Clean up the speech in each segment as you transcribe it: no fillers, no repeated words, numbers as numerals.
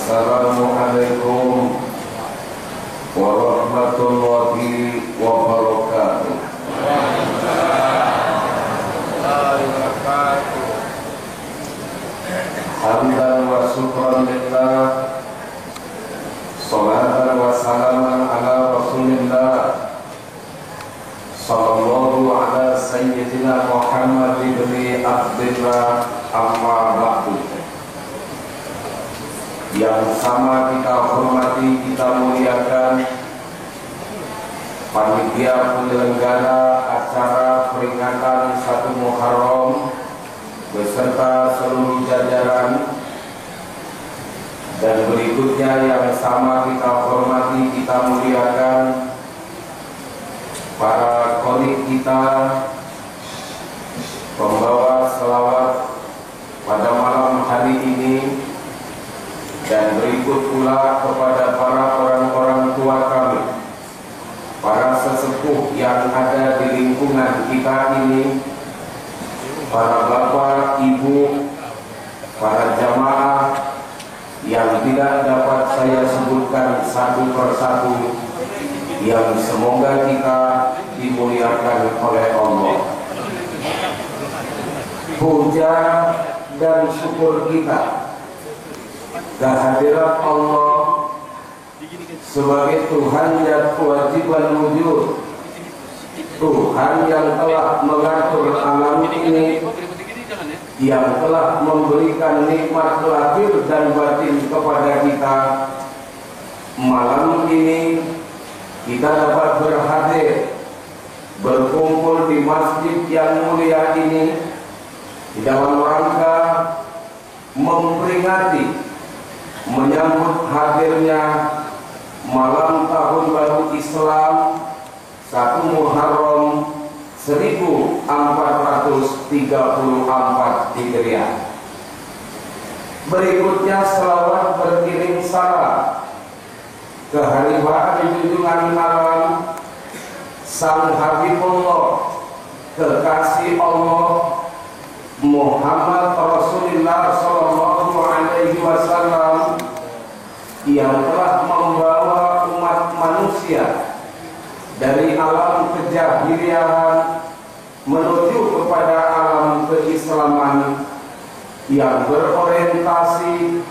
Assalamualaikum warahmatullahi wabarakatuh. Hamdan wa syukran lillah, salatan wa salaman ala rasulillah, sallallahu ala sayyidina Muhammad ibn Abdillah, amma ba'du. Yang sama kita hormati, kita muliakan panitia penyelenggara acara peringatan 1 Muharram beserta seluruh jajaran, dan berikutnya yang sama kita hormati, kita muliakan para qori kita, pembawa selawat pada malam hari ini, dan berikut pula kepada para orang-orang tua kami, para sesepuh yang ada di lingkungan kita ini, para bapak, ibu, para jamaah yang tidak dapat saya sebutkan satu persatu, yang semoga kita dimuliakan oleh Allah. Puja dan syukur kita kehadirat Allah sebagai Tuhan yang kewajiban wujud, Tuhan yang telah mengatur alam ini, yang telah memberikan nikmat lahir dan batin kepada kita. Malam ini kita dapat berhadir, berkumpul di masjid yang mulia ini di dalam rangka memperingati, menyambut hadirnya malam tahun baru Islam 1 Muharram 1434 Hijriah. Berikutnya selawat beriring salam kehadiran junjungan malam Sang Habibullah, kekasih Allah Muhammad Rasulullah sallallahu alaihi wasallam, yang telah membawa umat manusia dari alam kejahilian menuju kepada alam keislaman yang berorientasi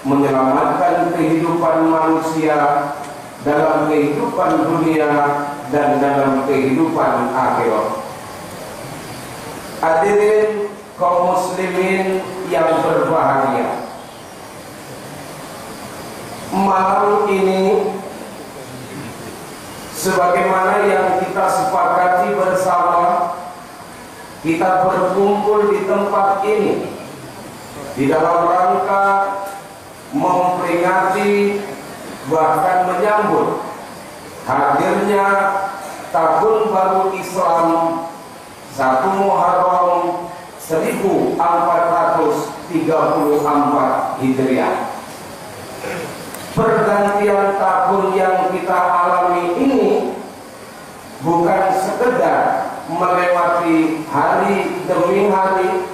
menyelamatkan kehidupan manusia dalam kehidupan dunia dan dalam kehidupan akhirat. Hadirin kaum muslimin yang berbahagia, malam ini sebagaimana yang kita sepakati bersama, kita berkumpul di tempat ini di dalam rangka memperingati, bahkan menyambut hadirnya tahun baru Islam 1 Muharram 1434 Hijriah. Pergantian tahun yang kita alami ini bukan sekedar melewati hari demi hari,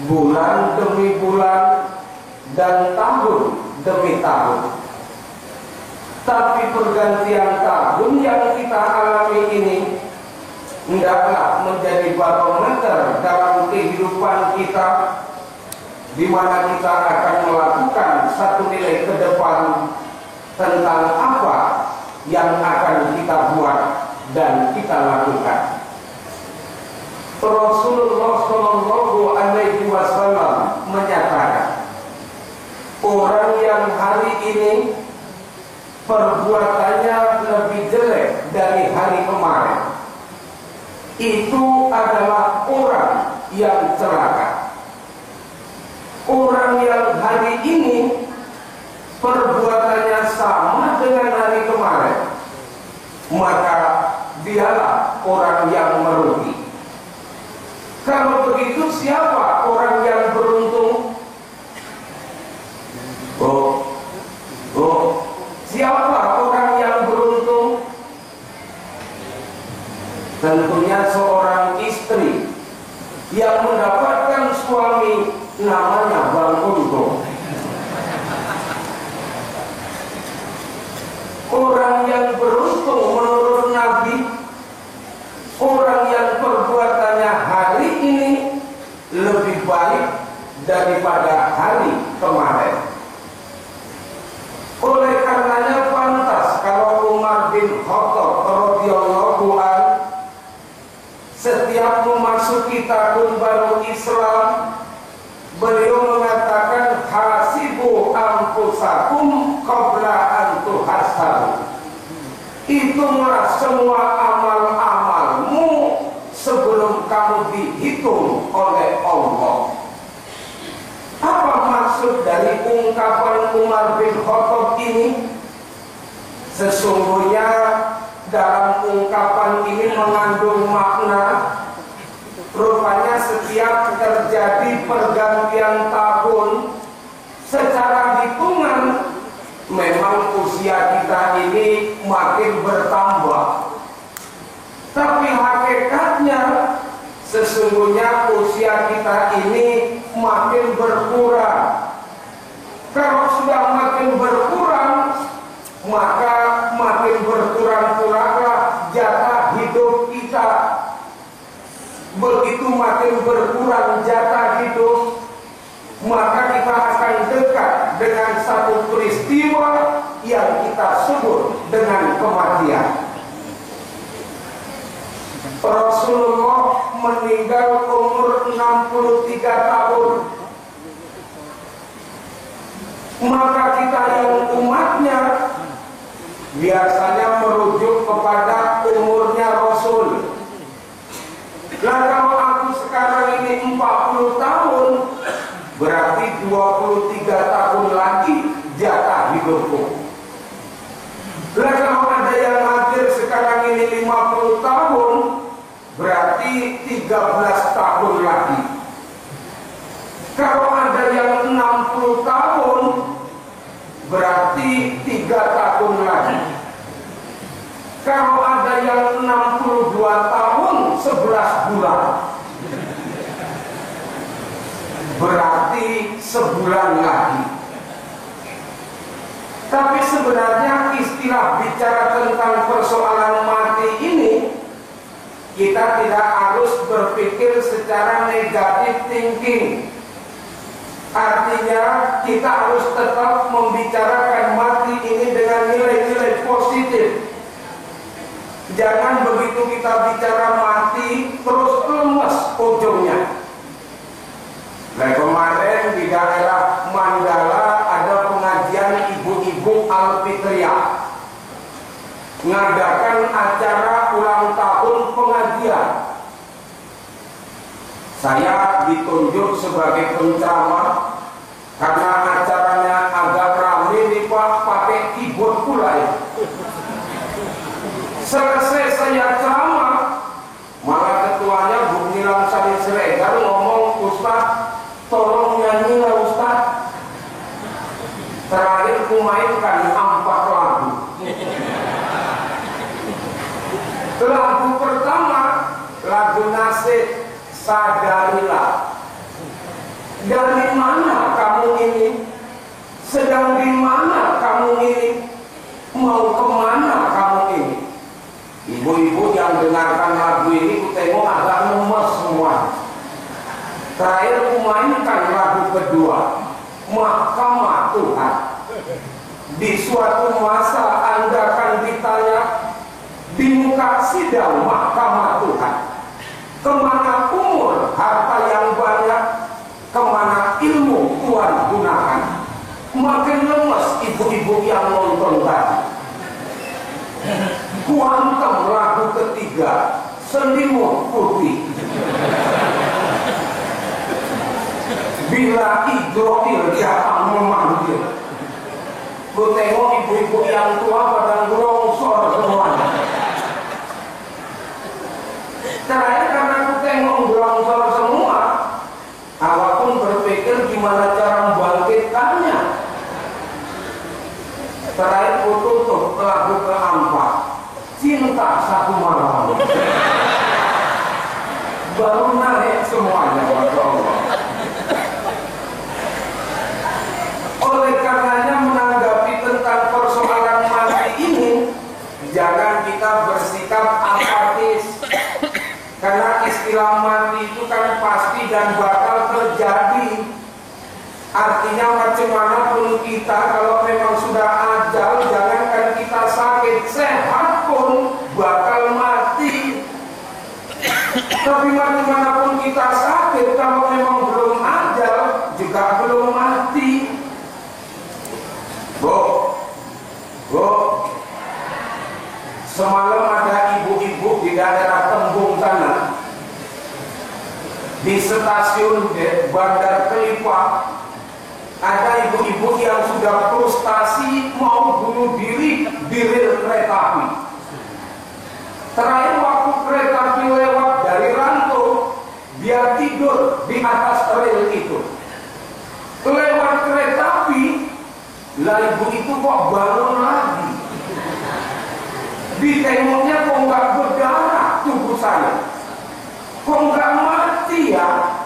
bulan demi bulan, dan tahun demi tahun. Tapi pergantian tahun yang kita alami ini hendaklah menjadi barometer dalam kehidupan kita, di mana kita akan melakukan satu nilai ke depan tentang apa yang akan kita buat dan kita lakukan. Rasulullah Shallallahu Alaihi Wasallam menyatakan, orang yang hari ini perbuatannya lebih jelek dari hari kemarin, itu adalah orang yang celaka. Orang yang hari ini perbuatannya sama dengan hari kemarin, maka dialah orang yang merugi. Kalau begitu, siapa orang yang beruntung? Siapa orang yang beruntung? Tentunya seorang istri yang mendapatkan suami namanya Bang Untung. Orang yang beruntung menurut Nabi, orang yang perbuatannya hari ini lebih baik daripada hari kemarin. Oleh karenanya pantas kalau Umar bin Khattab radhiyallahu anhu setiap memasuki tahun baru Islam, beliau mengatakan, hasibu anfusakum qabla an tuhasabu. Hitunglah semua amal-amalmu sebelum kamu dihitung oleh Allah. Apa maksud dari ungkapan Umar bin Khattab ini? Sesungguhnya dalam ungkapan ini mengandung makna, rupanya setiap terjadi pergantian tahun, secara hitungan memang usia kita ini makin bertambah. Tapi hakikatnya sesungguhnya usia kita ini makin berkurang. Kalau sudah makin berkurang, maka makin berkurang pula jatah hidup kita. Begitu makin berkurang jatah hidup, maka kita akan dekat dengan satu peristiwa yang kita sebut dengan kematian. Rasulullah meninggal umur 63 tahun. Maka kita yang umatnya biasanya merujuk kepada umurnya Rasul. Nah, kalau aku sekarang ini 40 tahun, berarti 23 tahun lagi jatah hidupku. Nah, kalau ada yang hadir sekarang ini 50 tahun, berarti 13 tahun lagi. Kalau ada yang 60 tahun, berarti 3 tahun lagi. Kalau ada yang 62 tahun 11 bulan, berarti sebulan lagi. Tapi sebenarnya istilah bicara tentang persoalan mati ini, kita tidak harus berpikir secara negatif thinking. Artinya kita harus tetap membicarakan mati ini dengan nilai-nilai positif. Jangan begitu kita bicara mati terus lemes ujungnya. Nah, kemarin di daerah Mandala ada pengajian ibu-ibu Alfitriyah, mengadakan acara ulang tahun pengajian. Saya ditunjuk sebagai penceramah karena acaranya agak ramai nih Pak, pakai keyboard pula ya. Selesai saya ceramah, malah ketuanya Bu Nilam Sari Siregar ngomong, tolong nyanyi lah Ustaz. Terakhir ku mainkan 4 lagu. Lagu pertama, lagu Nasib Sadarilah. Dari mana kamu ini? Sedang di mana kamu ini? Mau kemana kamu ini? Ibu-ibu yang dengarkan lagu ini, ku tengok agak lemes semua. Terakhir ku mainkan lagu kedua, Mahkamah Tuhan. Di suatu masa Anda akan ditanya di muka sidang Mahkamah Tuhan, kemana umur harta yang banyak, kemana ilmu Tuhan gunakan. Makin lemes ibu-ibu yang nonton tadi. Kuantum lagu ketiga, Selimut Putih. Bila Israel datang memanggil, ku tengok ibu-ibu yang tua pada ngelongsor semuanya. Terakhir karena ku tengok ngelongsor semua, awak pun berpikir gimana cara membangkitkannya. Terakhir ku tutup lagu keempat, Cinta Satu Malam. Baru naik semuanya, Masya Allah. Oleh karenanya menanggapi tentang persoalan mati ini, jangan kita bersikap apatis. Karena istilah mati itu kan pasti dan bakal terjadi. Artinya macam mana pun kita, kalau memang sudah ajal, jangankan kita sakit, sehat pun bakal mati. Tapi macam mana pun kita sakit, kalau memang belum ajal, juga belum mati. Bu, semalam ada ibu-ibu di daerah Tembung sana, di stasiun Bandar Kelipah, ada ibu-ibu yang sudah frustasi mau bunuh diri di rel kereta api. Terakhir waktu kereta api lewat dari Ranto, dia tidur di atas rel itu. Lewat kereta api, lah ibu itu kok bangun lagi. Ditengoknya kok nggak berdarah tubuh saya, kok nggak mati ya?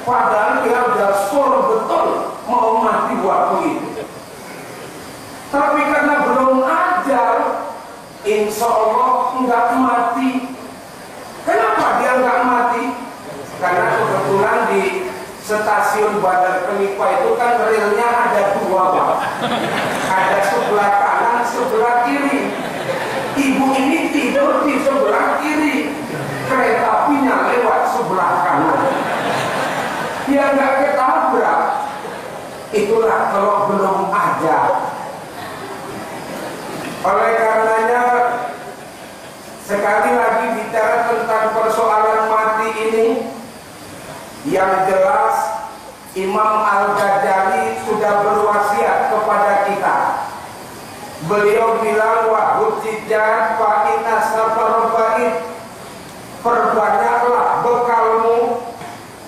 Padahal dia udah sore betul mau mati waktu itu. Tapi karena belum ajal, insya Allah nggak mati. Kenapa dia nggak mati? Karena kebetulan di stasiun Bandar Kelipah itu kan relnya ada 2, Pak. Ada sebelah kanan, sebelah kiri. Ibu ini tidur di sebelah kiri, kereta apinya lewat sebelah kanan. Dia nggak ketabrak. Itulah kalau belum ada. Oleh karenanya, sekali lagi bicara tentang persoalan mati ini, yang jelas Imam Al-Ghazali sudah berwasiat kepada kita. Beliau bilang, wa hujjat fa inna safar ba'id, perbanyaklah bekalmu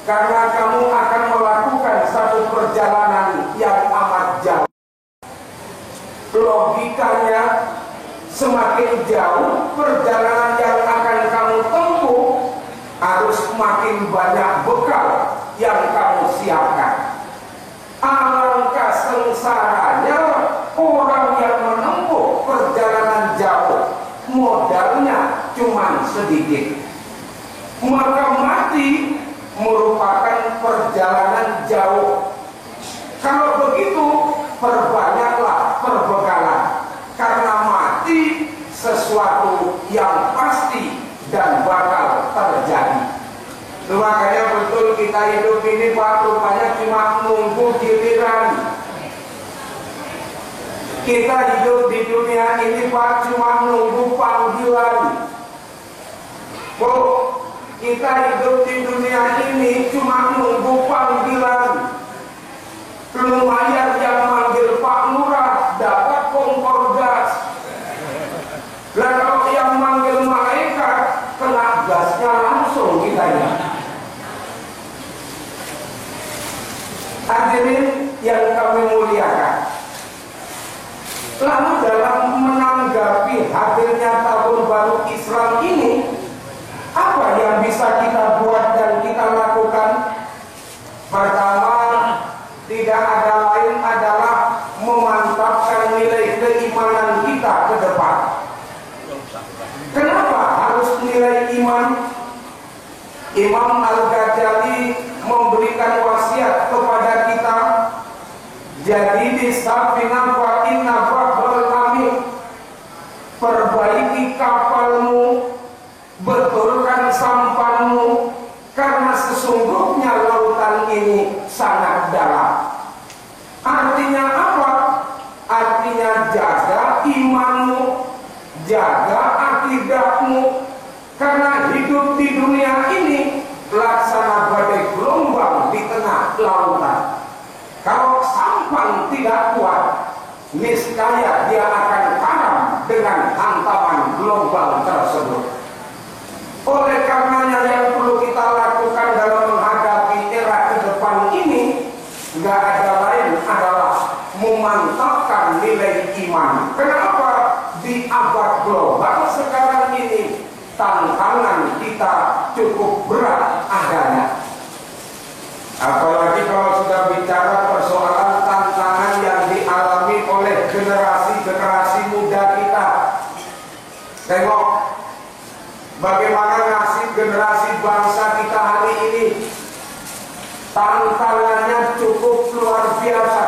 karena kamu akan melakukan satu perjalanan yang amat jauh. Logikanya, semakin jauh perjalanan yang akan kamu tempuh, harus makin banyak bekal yang kamu siapkan. Alangkah sengsaranya orang yang menempuh perjalanan jauh, modalnya cuma sedikit. Maka mati merupakan perjalanan jauh. Kalau begitu, perbanyaklah perbekalan, karena mati sesuatu yang pasti dan bakal terjadi. Makanya betul kita hidup ini, Pak, rupanya cuma nunggu giliran. Kita hidup di dunia ini, Pak, cuma nunggu panggilan. Bu, kita hidup di dunia ini cuma nunggu panggilan. Lumayan yang manggil Pak Lurah dapat kompor gas. Lah kalau yang manggil malaikat, kena gasnya langsung kitanya. Hadirin yang kami muliakan, lalu dalam menanggapi hadirnya tahun baru Islam ini, apa yang bisa kita buat dan kita lakukan? Pertama, tidak ada lain adalah memantapkan nilai keimanan kita ke depan. Kenapa harus nilai iman? Imam Al-Ghazali memberikan wasiat kepada kita, jadi di safinah wa inna fahrul amir, perbaiki kapalmu, betulkan sampanmu, karena sesungguhnya lautan ini sangat dalam. Artinya apa? Artinya jaga imanmu, jaga akidahmu, karena hidup di dunia ini laksana badai gelombang di tengah lautan. Kalau sampan tidak kuat, niscaya dia akan karam dengan hantaman gelombang tersebut. Oleh karenanya yang perlu kita lakukan dalam menghadapi era ke depan ini, nggak ada lain adalah memantapkan nilai iman. Kenapa? Di abad global sekarang ini tantangan kita cukup berat adanya. Apalagi kalau sudah bicara persoalan tantangan yang dialami oleh generasi muda kita. Tengok bagaimana nasib generasi bangsa kita hari ini. Tantangannya cukup luar biasa.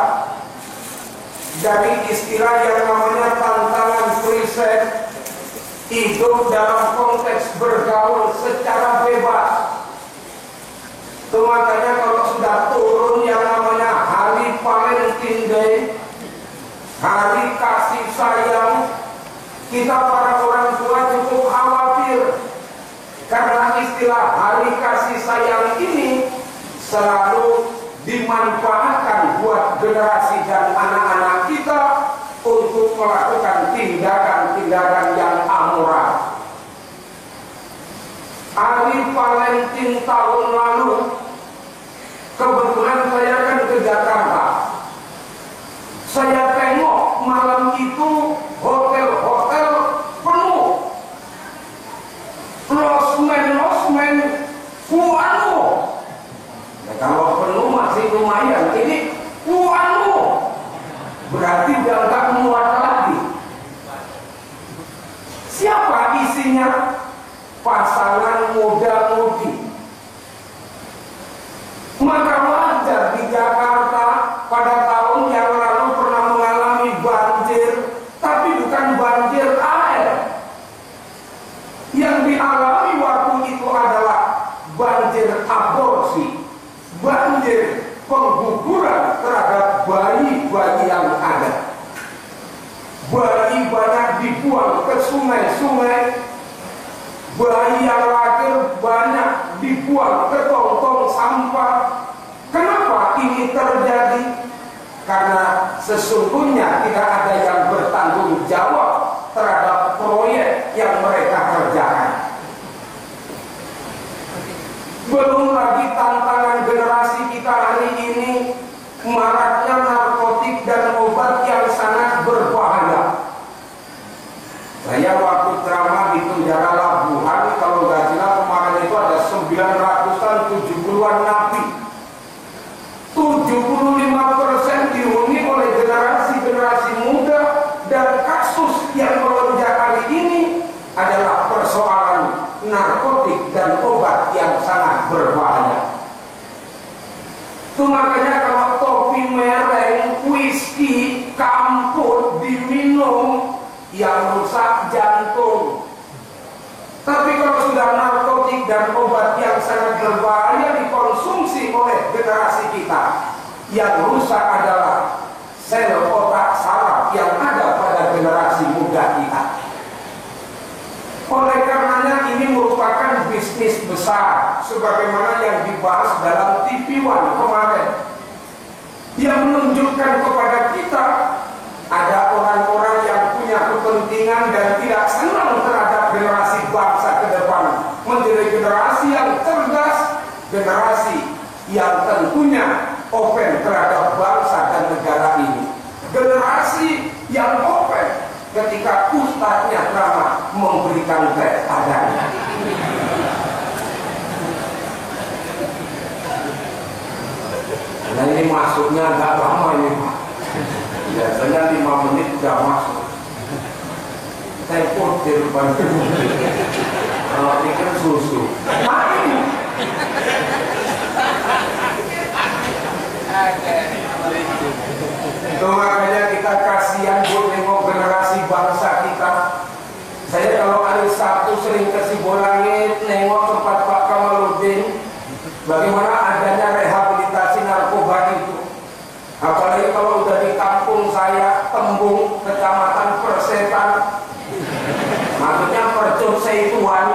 Dari istilah yang namanya tantangan preset, hidup dalam konteks bergaul secara bebas. Itu makanya kalau sudah turun yang namanya Hari Valentine Day, Hari Kasih Sayang, kita para orang tua cukup khawatir, karena istilah Hari Kasih Sayang ini selalu dimanfaatkan buat generasi dan anak-anak kita untuk melakukan tindakan-tindakan yang amoral. Hari Valentine tahun lalu, kebetulan saya kan ke Jakarta. Saya tengok malam itu hotel-hotel penuh, losmen penuh. Ya, kalau penuh masih lumayan, ini penuh, berarti udah nggak muat lagi. Siapa isinya? Pasangan muda-mudi. Maka wajar di Jakarta pada tahun yang lalu pernah mengalami banjir, tapi bukan banjir air. Yang dialami waktu itu adalah banjir aborsi, banjir pengguguran terhadap bayi-bayi yang ada. Bayi banyak dibuang ke sungai-sungai, bayi yang lahir banyak dibuang ke tong-tong sampah. Kenapa ini terjadi? Karena sesungguhnya tidak ada yang bertanggung jawab terhadap proyek yang mereka kerjakan. Belum lagi tantangan generasi kita hari ini, maraknya narkotik dan obat yang sangat berbahaya. Saya waktu ceramah di penjara Labuhan, kalau nggak salah kemarin itu ada 900-an, 70-an napi. 75% dihuni oleh generasi muda, dan kasus yang melonjak hari ini adalah persoalan narkotik dan obat yang sangat berbahaya. Itu makanya kalau topi mereng, whisky, kampur diminum, yang rusak jantung. Tapi kalau sudah narkotik dan obat yang sangat berbahaya dikonsumsi oleh generasi kita, yang rusak adalah sel otak saraf yang ada pada generasi muda kita. Oleh karenanya ini merupakan bisnis besar, sebagaimana yang dibahas dalam TV One kemarin, yang menunjukkan kepada kita ada orang-orang yang punya kepentingan dan tidak senang terhadap generasi bangsa ke depan menjadi generasi yang cerdas, generasi yang tentunya open terhadap generasi yang open ketika ustadznya drama memberikan tes adanya. Nah ini masuknya agak lama ini Pak. Biasanya 5 menit sudah masuk. Saya potir pada kalau pikir susu. Itu makanya kita kasihan buat nengok generasi bangsa kita. Saya kalau hari Sabtu sering ke Sibolangit nengok tempat Pak Kamaludin, bagaimana adanya rehabilitasi narkoba itu. Apalagi kalau udah di kampung saya, Tembung, Kecamatan Persetan, maksudnya Percun Seituan,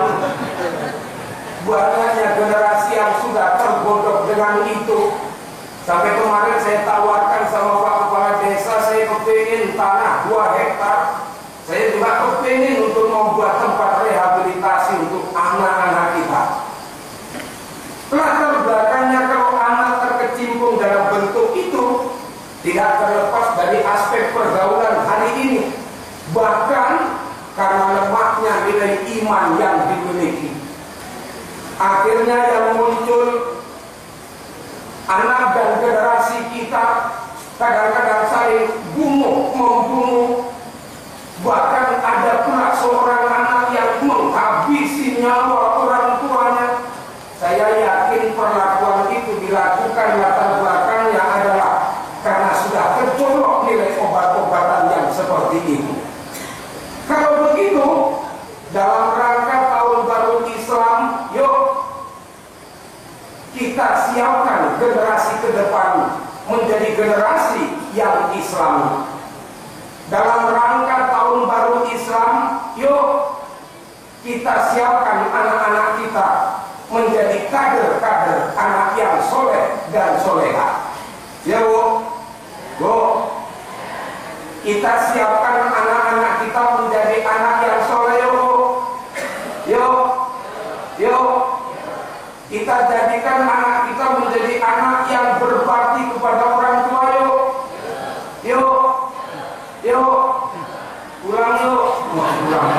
banyaknya generasi yang sudah tergodok dengan itu. Sampai kemarin saya tawarkan sama Pak Kepala Desa, saya kepingin tanah 2 hektar. Saya juga kepingin untuk membuat tempat rehabilitasi untuk anak-anak kita. Latar belakangnya kalau anak terkecimpung dalam bentuk itu tidak terlepas dari aspek pergaulan hari ini. Bahkan karena lemahnya nilai iman yang dimiliki, akhirnya yang muncul anak dan generasi kita kadang-kadang saling membunuh. Bahkan ada pula seorang anak yang menghabisi nyawa orang tuanya. Saya yakin perlakuan itu dilakukan latar belakangnya adalah karena sudah tercolok nilai obat-obatan yang seperti itu. Kalau begitu, dalam rangka tahun baru Islam, yuk kita siapkan generasi ke depan menjadi generasi yang Islam. Dalam rangka tahun baru Islam, yuk kita siapkan anak-anak kita menjadi kader-kader anak yang soleh dan soleha. Ya Bu, kita siapkan anak-anak kita menjadi anak yang soleh, Bu. Yuk, kita jadikan anak kita menjadi anak yang berbakti kepada orang tua, yuk, pulang yuk, pulang.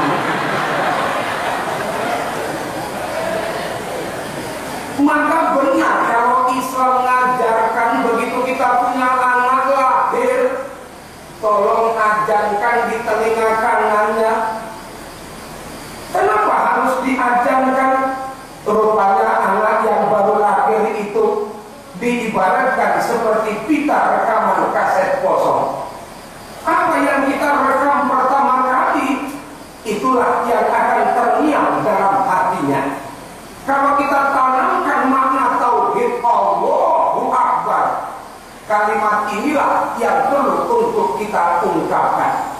Maka benar kalau Islam mengajarkan begitu kita punya anak lahir, tolong ajarkan di telinga kanannya. Kenapa harus diajarkan? Rupanya anak yang baru lahir itu diibaratkan seperti pita rekaman kaset kosong. Apa yang kita rekam pertama kali, itulah yang akan terngiang dalam hatinya. Kalau kita tanamkan makna tauhid Allahu Akbar, kalimat inilah yang perlu untuk kita ungkapkan.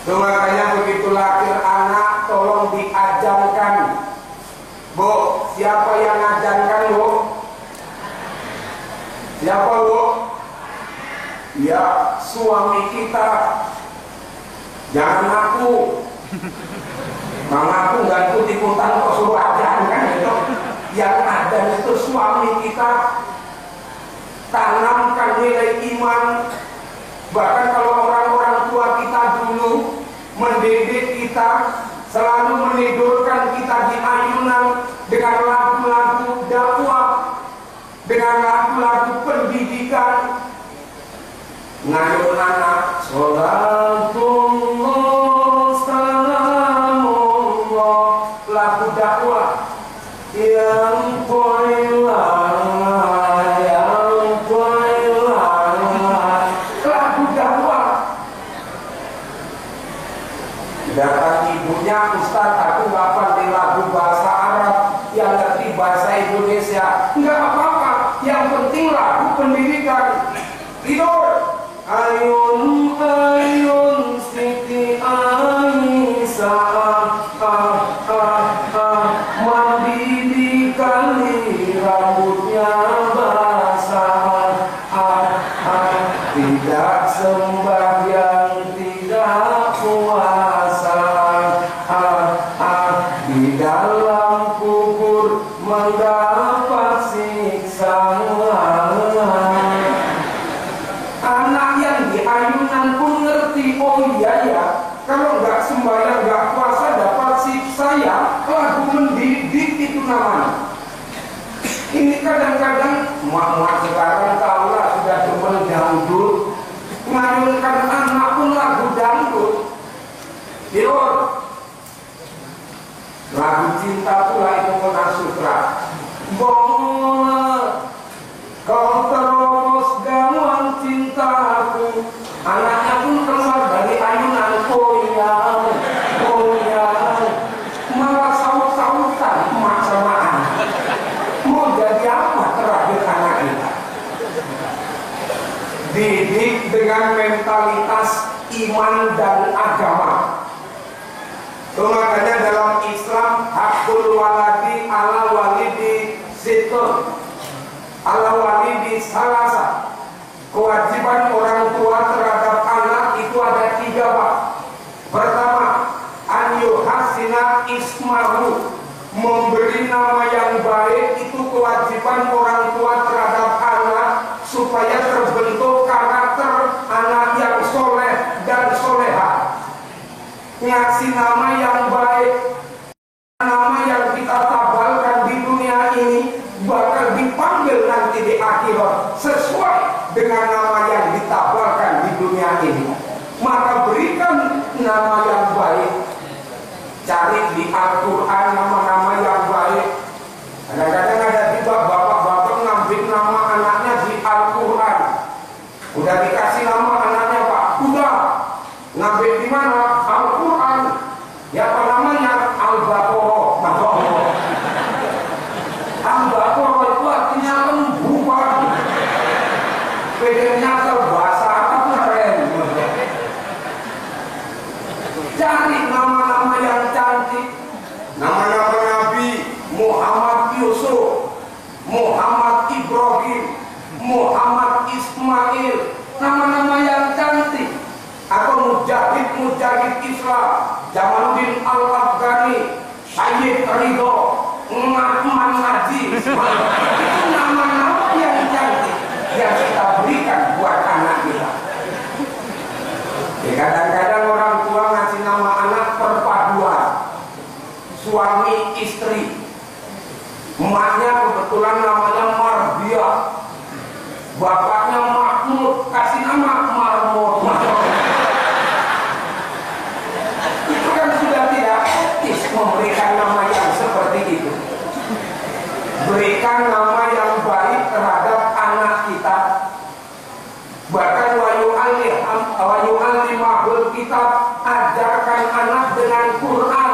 Makanya begitu lahir anak, tolong diajarkan. Bu, siapa yang ngajarkan, Bu? Siapa, Bu? Ya, suami kita. Jangan ngaku. Mengaku nggak ikut-ikutan kok suruh ajarkan itu. Yang ada itu suami kita. Tanamkan nilai iman. Bahkan kalau orang-orang tua kita dulu mendidik kita, selalu menidurkan kita di ayunan dengan lagu-lagu dakwah, dengan lagu-lagu pendidikan. Ngayun anak, sholatullah, salamullah, lagu dakwah yang poilah, lagu dakwah. Datang ibunya, Ustaz, aku hafal di lagu bahasa Arab, yang ngerti bahasa Indonesia. Enggak apa-apa, yang penting lagu pendidikan. Tidur. Ayun, ayun, Siti Aisyah, mandi di kali, rambutnya basah, tidak sembahyang, tidak puasa, di dalam kubur mendapat siksa. Anak yang namanya. Ini kadang-kadang mak-mak sekarang kaulah sudah demen dangdut, ngayunkan anak pun lagu dangdut. Dior, lagu cinta pula itu Mona Sutra. Bongol, kau terobos gangguan cintaku. Anaknya pun keluar dari ayunan koyang, koyang, malah saut-sautan emak sama anak. Mau jadi apa terakhir anak kita? Didik dengan mentalitas iman dan agama. Makanya dalam Islam hakul waladi ala walidi situn, ala walidi salasa. Kewajiban orang tua terhadap anak itu ada 3 Pak. Pertama, anyu hasina ismahu, memberi nama yang baik itu kewajiban orang tua terhadap anak supaya terbentuk karakter anak yang soleh dan soleha. Ngasih nama yang baik, nama yang kita tabalkan di dunia ini bakal dipanggil nanti di akhirat sesuai dengan nama yang ditabalkan di dunia ini. Maka berikan nama yang baik. Cari di Al-Quran nama-nama yang baik. Kadang-kadang ada juga bapak-bapak ngambil nama anaknya di Al-Quran. Udah dikasih nama anaknya Pak, udah ngambil di mana? Al-Quran. Ya apa namanya? Al-Baqarah. Al-Baqarah itu artinya lembu Pak. Pedenya terbahasa apa keren. Cari nama-nama yang cantik. Nama-nama Nabi Muhammad Yusuf, Muhammad Ibrahim, Muhammad Ismail. Nama-nama yang cantik. Atau mujahid Islam Jamaluddin Al-Afghani, Syed Ridho, Muhammad Najib. Itu nama-nama yang cantik yang kita berikan buat anak kita. Ya, kadang-kadang orang tua ngasih nama anak perpaduan suami istri. Emaknya kebetulan namanya Marbia, bapaknya Mahmud, kasih nama Marmut. Itu kan sudah tidak etis memberikan nama yang seperti itu. Berikan nama yang baik terhadap anak kita. Bahkan wayu'allimahul kitab, ajarkan anak dengan Quran.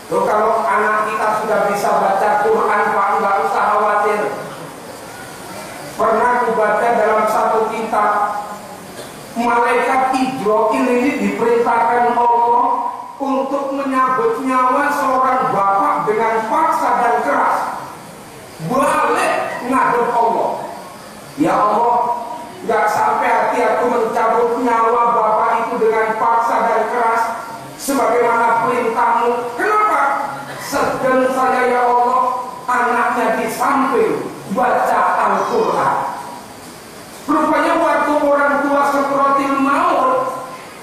Tuh, kalau anak kita sudah bisa baca Quran Pak, nggak usah khawatir. Pernah kubaca dalam satu kitab, malaikat Jibril ini diperintahkan Allah untuk menyabut nyawa seorang bapak dengan paksa dan keras. Balik ngadep Allah. Ya Allah, nggak sampai hati aku mencabut nyawa bapak itu dengan paksa dan keras sebagaimana perintahmu. Kenapa? Sedang saya ya Allah, anaknya di samping baca Al-Quran. Rupanya waktu orang tua sekuratil maut,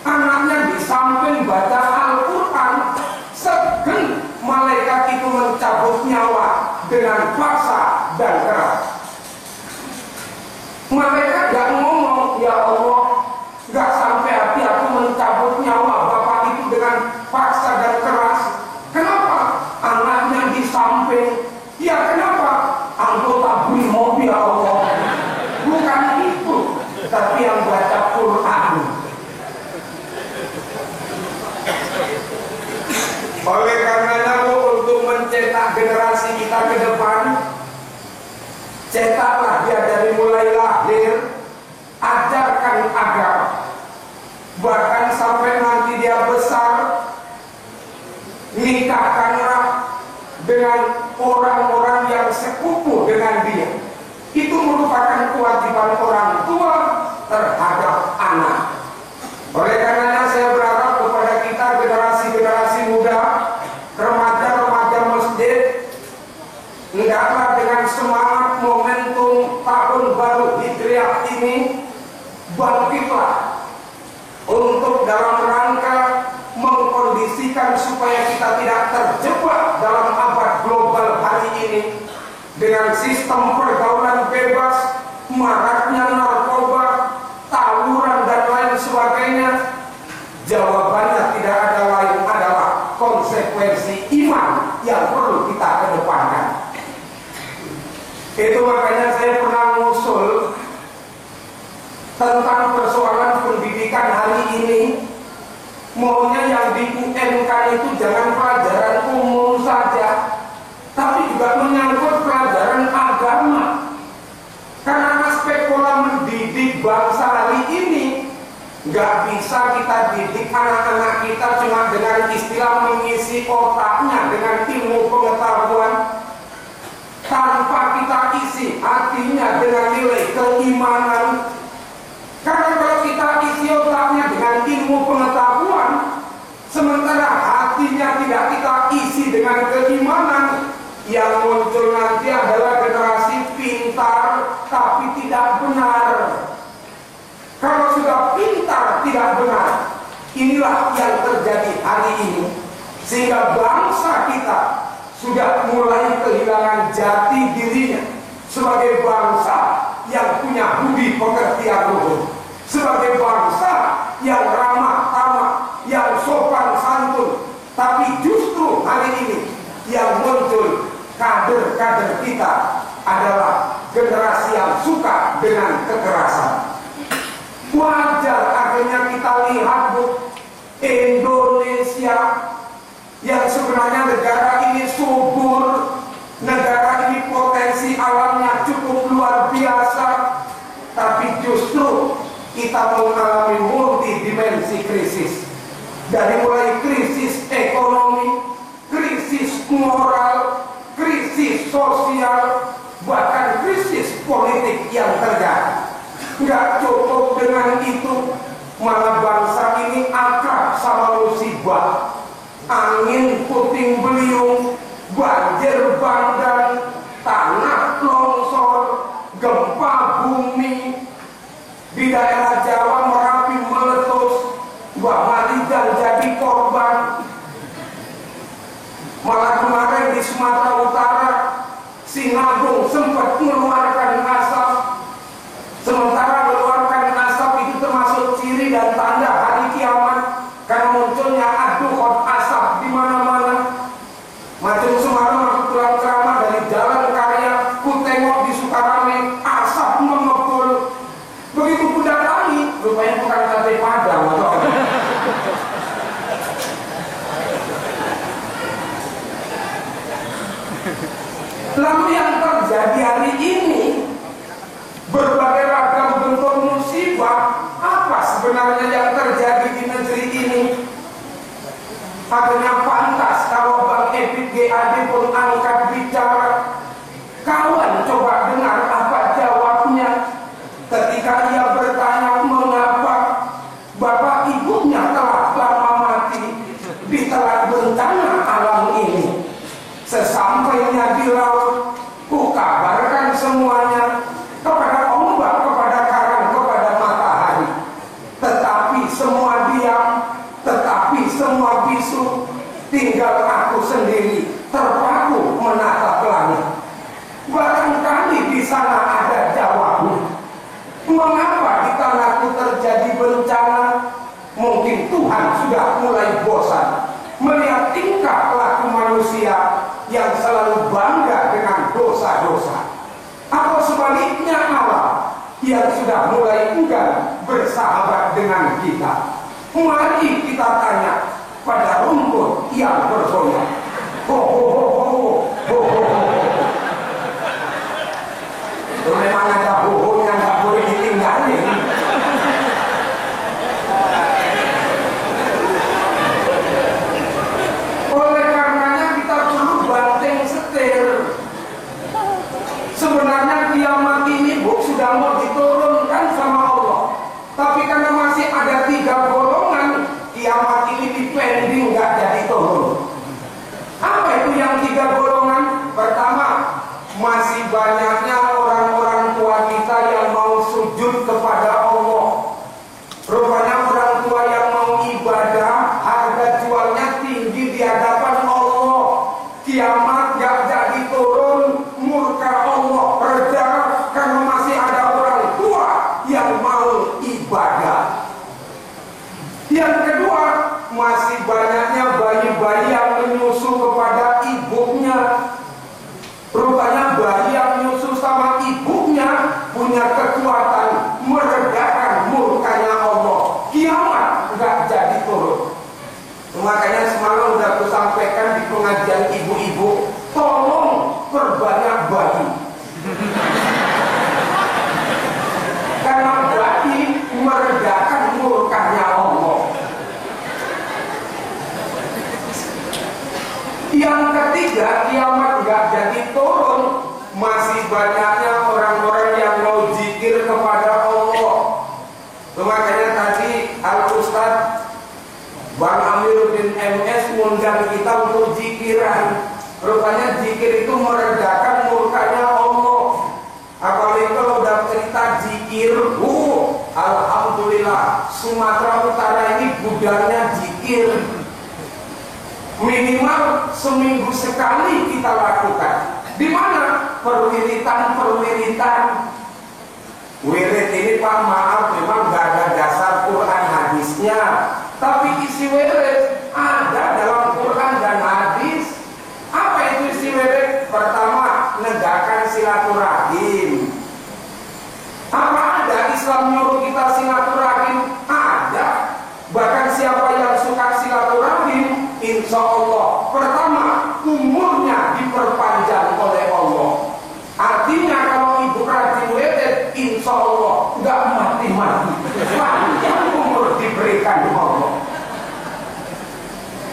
anaknya di samping baca Al-Quran, sedang malaikat itu mencabut nyawa dengan paksa dan keras. Malaikat gak ngomong, ya Allah, gak sampai hati aku mencabut nyawa bapak itu dengan paksa dan keras. Kenapa? Anaknya di samping. Ya kenapa? Anggota BRIMOB ya Allah. Bukan itu, tapi yang baca Quran. Oleh karenanya untuk mencetak generasi kita ke depan, cetaklah dia dari mulai lahir, ajarkan agama. Bahkan sampai nanti dia besar, nikahkanlah dengan orang-orang yang sekufu dengan dia. Itu merupakan kewajiban orang tua terhadap anak. Oleh karenanya saya berharap kepada kita generasi-generasi muda, remaja-remaja masjid, hendaklah dengan semangat momentum tahun baru Hijriah ini bangkitlah untuk dalam rangka mengkondisikan supaya kita tidak terjebak dalam abad global ini dengan sistem pergaulan bebas, maraknya narkoba, tawuran dan lain sebagainya, jawabannya tidak ada lain adalah konsekuensi iman yang perlu kita kedepankan. Itu makanya saya pernah mengusul tentang persoalan pendidikan hari ini. Maunya yang di UNK itu jangan pelajaran umum saja, tapi juga menyangkut pelajaran agama. Karena aspek pola mendidik bangsa hari ini nggak bisa kita didik anak-anak kita cuma dengan istilah mengisi otaknya dengan ilmu pengetahuan, tanpa kita isi hatinya dengan nilai keimanan. Karena kalau kita isi otaknya dengan ilmu pengetahuan, sementara hatinya tidak kita isi dengan keimanan, yang muncul nanti adalah generasi pintar tapi tidak benar. Kalau sudah pintar tidak benar, inilah yang terjadi hari ini, sehingga bangsa kita sudah mulai kehilangan jati dirinya sebagai bangsa yang punya budi pekerti luhur, sebagai bangsa yang ramah tamah, yang sopan santun. Tapi justru hari ini yang muncul kader-kader kita adalah generasi yang suka dengan kekerasan. Wajar akhirnya kita lihat, Bu, Indonesia yang sebenarnya negara ini subur, negara ini potensi alamnya cukup luar biasa, tapi justru kita mengalami multidimensi krisis. Dari mulai krisis ekonomi, krisis moral, krisis sosial, bahkan krisis politik yang terjadi. Nggak cukup dengan itu, malah bangsa ini akrab sama musibah. Angin puting beliung, banjir bandang, tanah longsor, gempa bumi. Di daerah Jawa Merapi meletus, Mbak Marijan jadi korban. Malah kemarin di Sumatera Utara, Sinabung sempat mengeluarkan asap. Sementara mengeluarkan asap itu termasuk ciri dan tanda hari kiamat, karena munculnya aduhot asap di mana-mana. Macam semalam aku pulang ceramah dari Jalan Karya, ku tengok di Sukarame asap mengepul. Begitu ku datangi, rupanya bukan sate Padang atau apa. Lalu yang terjadi hari ini, berbagai ragam bentuk musibah. Apa sebenarnya yang terjadi di negeri ini? Akhirnya pantas kalau Bang Epit GAD pun angkat bicara. Kawan coba dengar apa jawabnya ketika ia bertanya mengapa bapak ibunya telah lama mati di telan bencana alam ini. Sesampainya di laut, ku kabarkan semuanya kepada ombak, kepada karang, kepada matahari. Tetapi semua diam, tetapi semua bisu. Tinggal aku sendiri terpaku menatap langit. Barangkali di sana ada jawabnya. Mengapa di tanahku terjadi bencana? Mungkin Tuhan sudah mulai bosan melihat tingkah laku manusia yang selalu bangga dengan dosa-dosa. Atau sebaliknya Allah yang sudah mulai enggan bersahabat dengan kita. Mari kita tanya pada rumput yang bergoyang. Ho ho ho ho ho ho ho. Itu memang ada ho yang nggak boleh ditinggalin. Oleh karenanya kita perlu banting setir. Sebenarnya kiamat ini, Bu, sudah mau diturunkan sama Allah. Tapi karena masih ada 3 golongan, kiamat ini dipending, nggak jadi turun. Apa itu yang 3 golongan? Pertama, masih banyaknya orang-orang tua kita yang mau sujud kepada Allah. Rupanya orang tua yang mau ibadah, harga jualnya tinggi di hadapan Allah. Kiamat nggak jadi turun, Makanya tadi Al-Ustaz Bang Amiruddin MS mengundang kita untuk zikiran. Rupanya zikir itu meredakan murkanya Allah. Apalagi kalau udah cerita zikir, alhamdulillah Sumatera Utara ini budayanya zikir. Minimal seminggu sekali kita lakukan. Di mana? Perwiritan. Wirid ini Pak, maaf memang gak ada dasar Quran hadisnya, tapi isi wirid ada dalam Quran dan hadis. Apa itu isi wirid? Pertama, menegakkan silaturahim. Apa ada Islam nyuruh kita silaturahim? Ada. Bahkan siapa yang suka silaturahim, insya Allah pertama umurnya diperpanjang oleh Allah. Artinya kalau ibu rajin wirid, insya Allah nggak mati-mati, panjang umur diberikan Allah.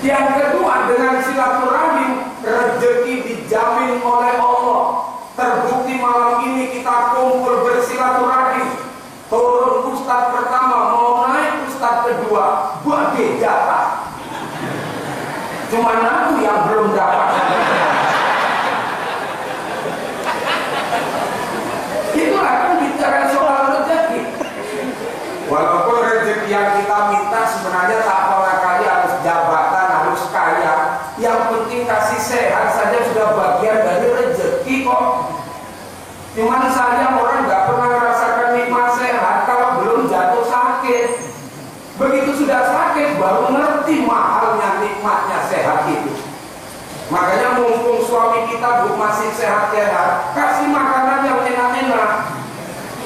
Yang kedua, dengan silaturahim rezeki dijamin oleh Allah. Terbukti malam ini kita kumpul bersilaturahim. Turun ustadz pertama, mau naik ustadz kedua, bagi jatah. Cuma aku yang belum dapat. Itulah kan bicara soal rezeki. Walaupun rezeki yang kita minta sebenarnya tak apalah kali harus jabatan, harus kaya. Yang penting kasih sehat saja sudah bagian dari rezeki kok. Cuman saja orang nggak pernah merasakan nikmat sehat kalau belum jatuh sakit. Begitu sudah sakit baru ngerti mahalnya nikmatnya sehat itu. Makanya mumpung suami kita masih sehat-sehat, kasih makanan yang enak-enak.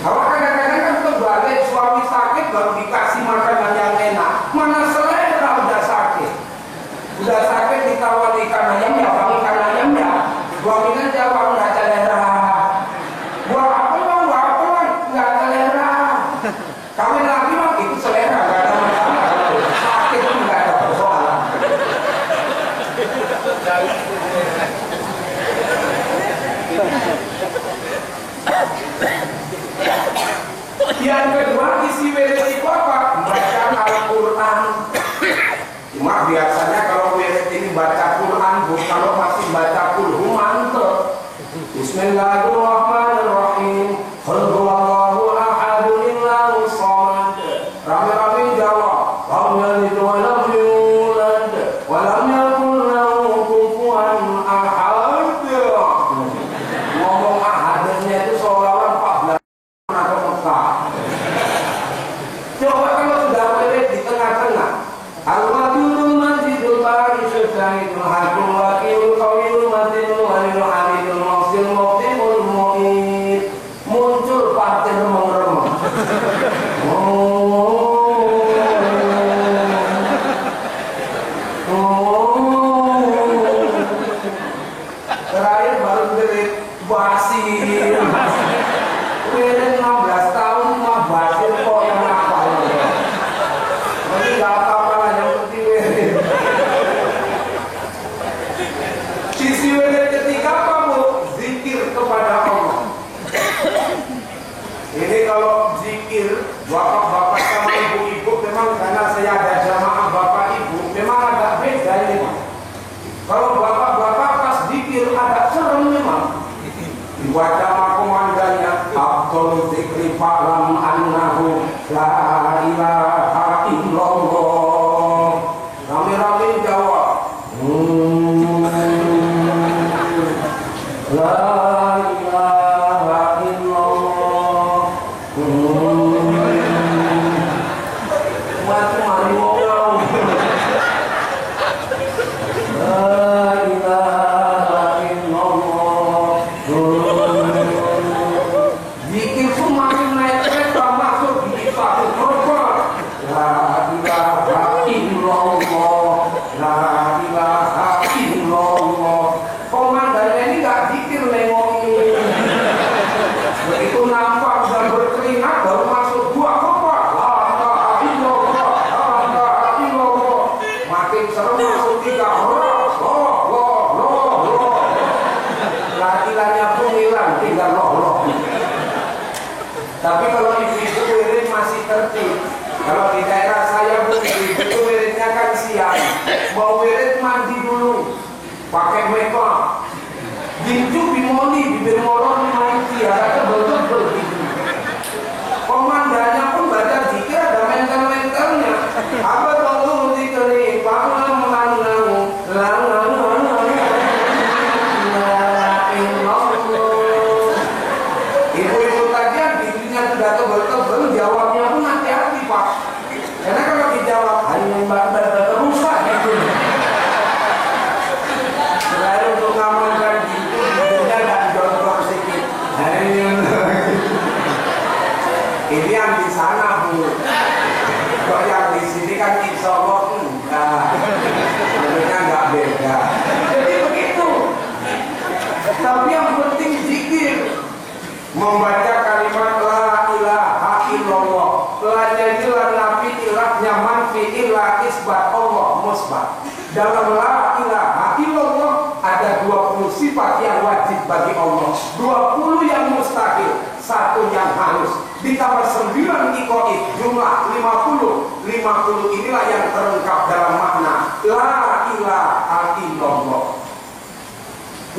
Kalau kadang-kadang kan kebalik, suami sakit baru dikasih makanan yang enak. Mana selera udah sakit. Udah sakit ditawari ikan ayam ya, bang ikan ayam ya. Suaminya jawab nggak selera. Buat apa nggak selera. Kawin lagi mah itu selera, nggak ada masalah. Sakit itu nggak ada persoalan. Yang kedua, isi wirid itu apa? Baca Al-Quran. Cuma biasanya kalau wirid ini baca Quran, kalau masih baca Qul mantep. Bismillahirrahmanirrahim. Qul huwallahu ahad, Allahu samad. Rame-rame jawab, lam yalid wa lam yulad wa lam yakul lahu kufuwan ahad. Ngomong ahadnya itu seolah-olah 14 atau Mekah. Coba kalau sudah wirid di tengah-tengah. Al-Wadudul Majidul Barisul Syahidul Hakul Wakilul Qawilul Matinul Walilul Hamidul Mawsil Mawtimul Mu'id. Muncul partai remong-remong. Terakhir baru wirid Basir. Wirid 16 tahun mah Basir kok yang apa ya? Ini gak apa-apa lah, yang penting wirid. Sisi wirid ketiga apa bu? Zikir kepada Allah. Ini kalau zikir bapak-bapak sama ibu-ibu memang karena saya ada jamaah bapak ibu memang agak beda ini Pak. Kalau bapak-bapak pas zikir agak serem memang. Dibaca komandannya Abdul Zikri Fa'lam annahu la ilaha illallah. Rame-rame jawab la ilaha illallah. Macam mana ngomong? La ilaha illallah. Zikir pun makin naik kereta masuk di satu korban. La ilaha illallah. La ilaha illallah. Komandannya ini gak zikir nengokin. Begitu nampak udah berkeringat baru masuk dua korban. La ilaha illallah. La ilaha illallah. Makin seru masuk tiga. Laki-laki pun hilang, tinggal loh. Tapi kalau ibu-ibu wirid masih tertib. Kalau di daerah saya Bu, itu wiridnya kan siang, mau wirid mandi dulu, pakai makeup, ginjuk bimoli, bibir molor main tiara, betul begitu. Komandannya pun baca zikir ada mental-mentalnya. Apa tolong dikeri, pangang langang, langang. Ibu-ibu tadian bibirnya sudah tebel-tebel, jawabnya pun hati-hati Pak. Karena kalau dijawab hanya rusak gitu. Selain untuk ngamalkan gitu, bibirnya dan jontor sedikit. Ini yang di sana Bu. Kalau yang di sini kan insya Allah enggak. Sebenarnya enggak beda. Jadi begitu. Tapi yang penting zikir. Membaca kalimat la ilaha illallah. La-nya itu la nafi ilah nyaman fi ilah isbat Allah musbat. Dalam la ilaha illallah ada 20 sifat yang wajib bagi Allah, 20 yang mustahil, 1 yang harus. Ditambah 9 ikoid, jumlah 50. 50 inilah yang terungkap dalam makna la ilaha illallah.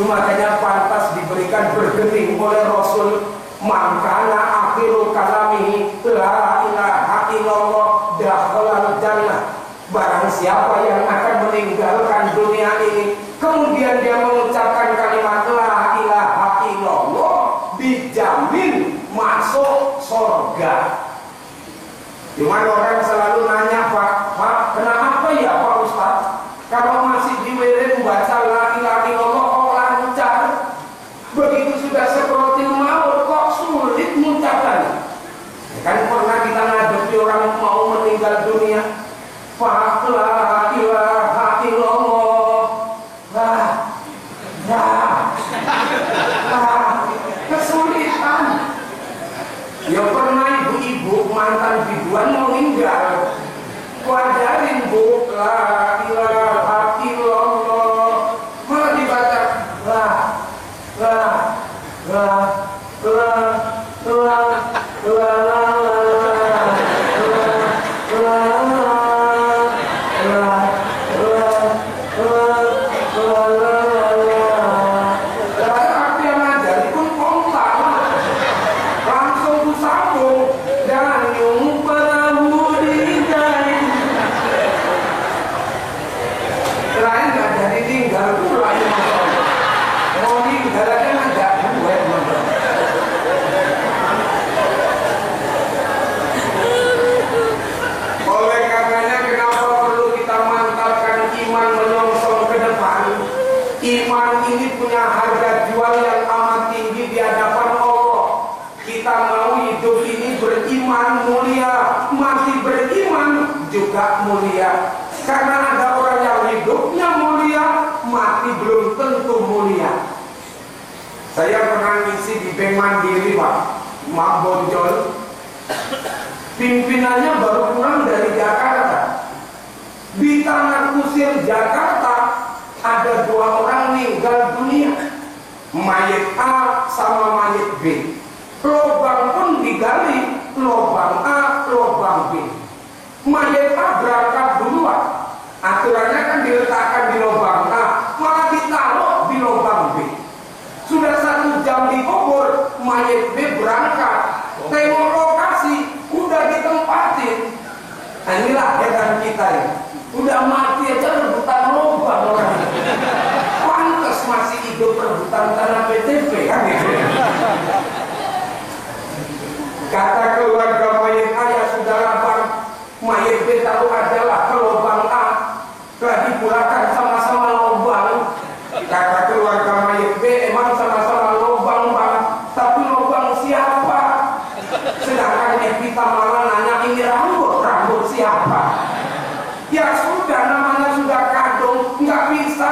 Makanya pantas diberikan bergening oleh Rasul, makana akhirul kalamihi la ilaha illallah dakhalal jannah. Barang siapa yang akan meninggalkan dunia ini kemudian dia mengucapkan kalimat la ilaha illallah, dijamin masuk surga. Cuman orang selalu nanya, Pak, kenapa ya Pak Ustadz kalau masih diwirid membaca la ilaha illallah kok lancar, begitu sudah sekrotil maut kok sulit mengucapkan? Kan pernah kita ngadepi orang mau meninggal dunia, Pak la ilaha illallah, kesulitan. Ya pernah ibu-ibu mantan biduan mau meninggal, wajarin Bu la ilaha illallah, malah dibaca juga mulia. Karena ada orang yang hidupnya mulia, mati belum tentu mulia. Saya pernah ngisi di Bank Mandiri Pak, Mambonjol. Pimpinannya baru pulang dari Jakarta. Di tanah kusir Jakarta ada 2 orang meninggal dunia, mayat A sama mayat B. Lobang pun digali, lobang A, lobang B. Mayat A berangkat duluan, aturannya kan diletakkan di lubang A, malah ditaruh di lubang B. Sudah 1 jam dikubur, mayat B berangkat, tengok lokasi, udah ditempatin. Nah, inilah heran kita ya. Udah mati aja rebutan lubang orang. Pantes masih hidup rebutan tanah PTP kan gitu. Kata keluarga mayat A, ya sudahlah Bang, mayat B tahu adalah ke lubang A, telah dipulakan sama-sama lubang. Kata keluarga mayat B, emang sama-sama lubang Bang, tapi lubang siapa? Sedangkan Evita malah nanya, ini rambut siapa? Ya sudah, namanya sudah kandung, nggak bisa.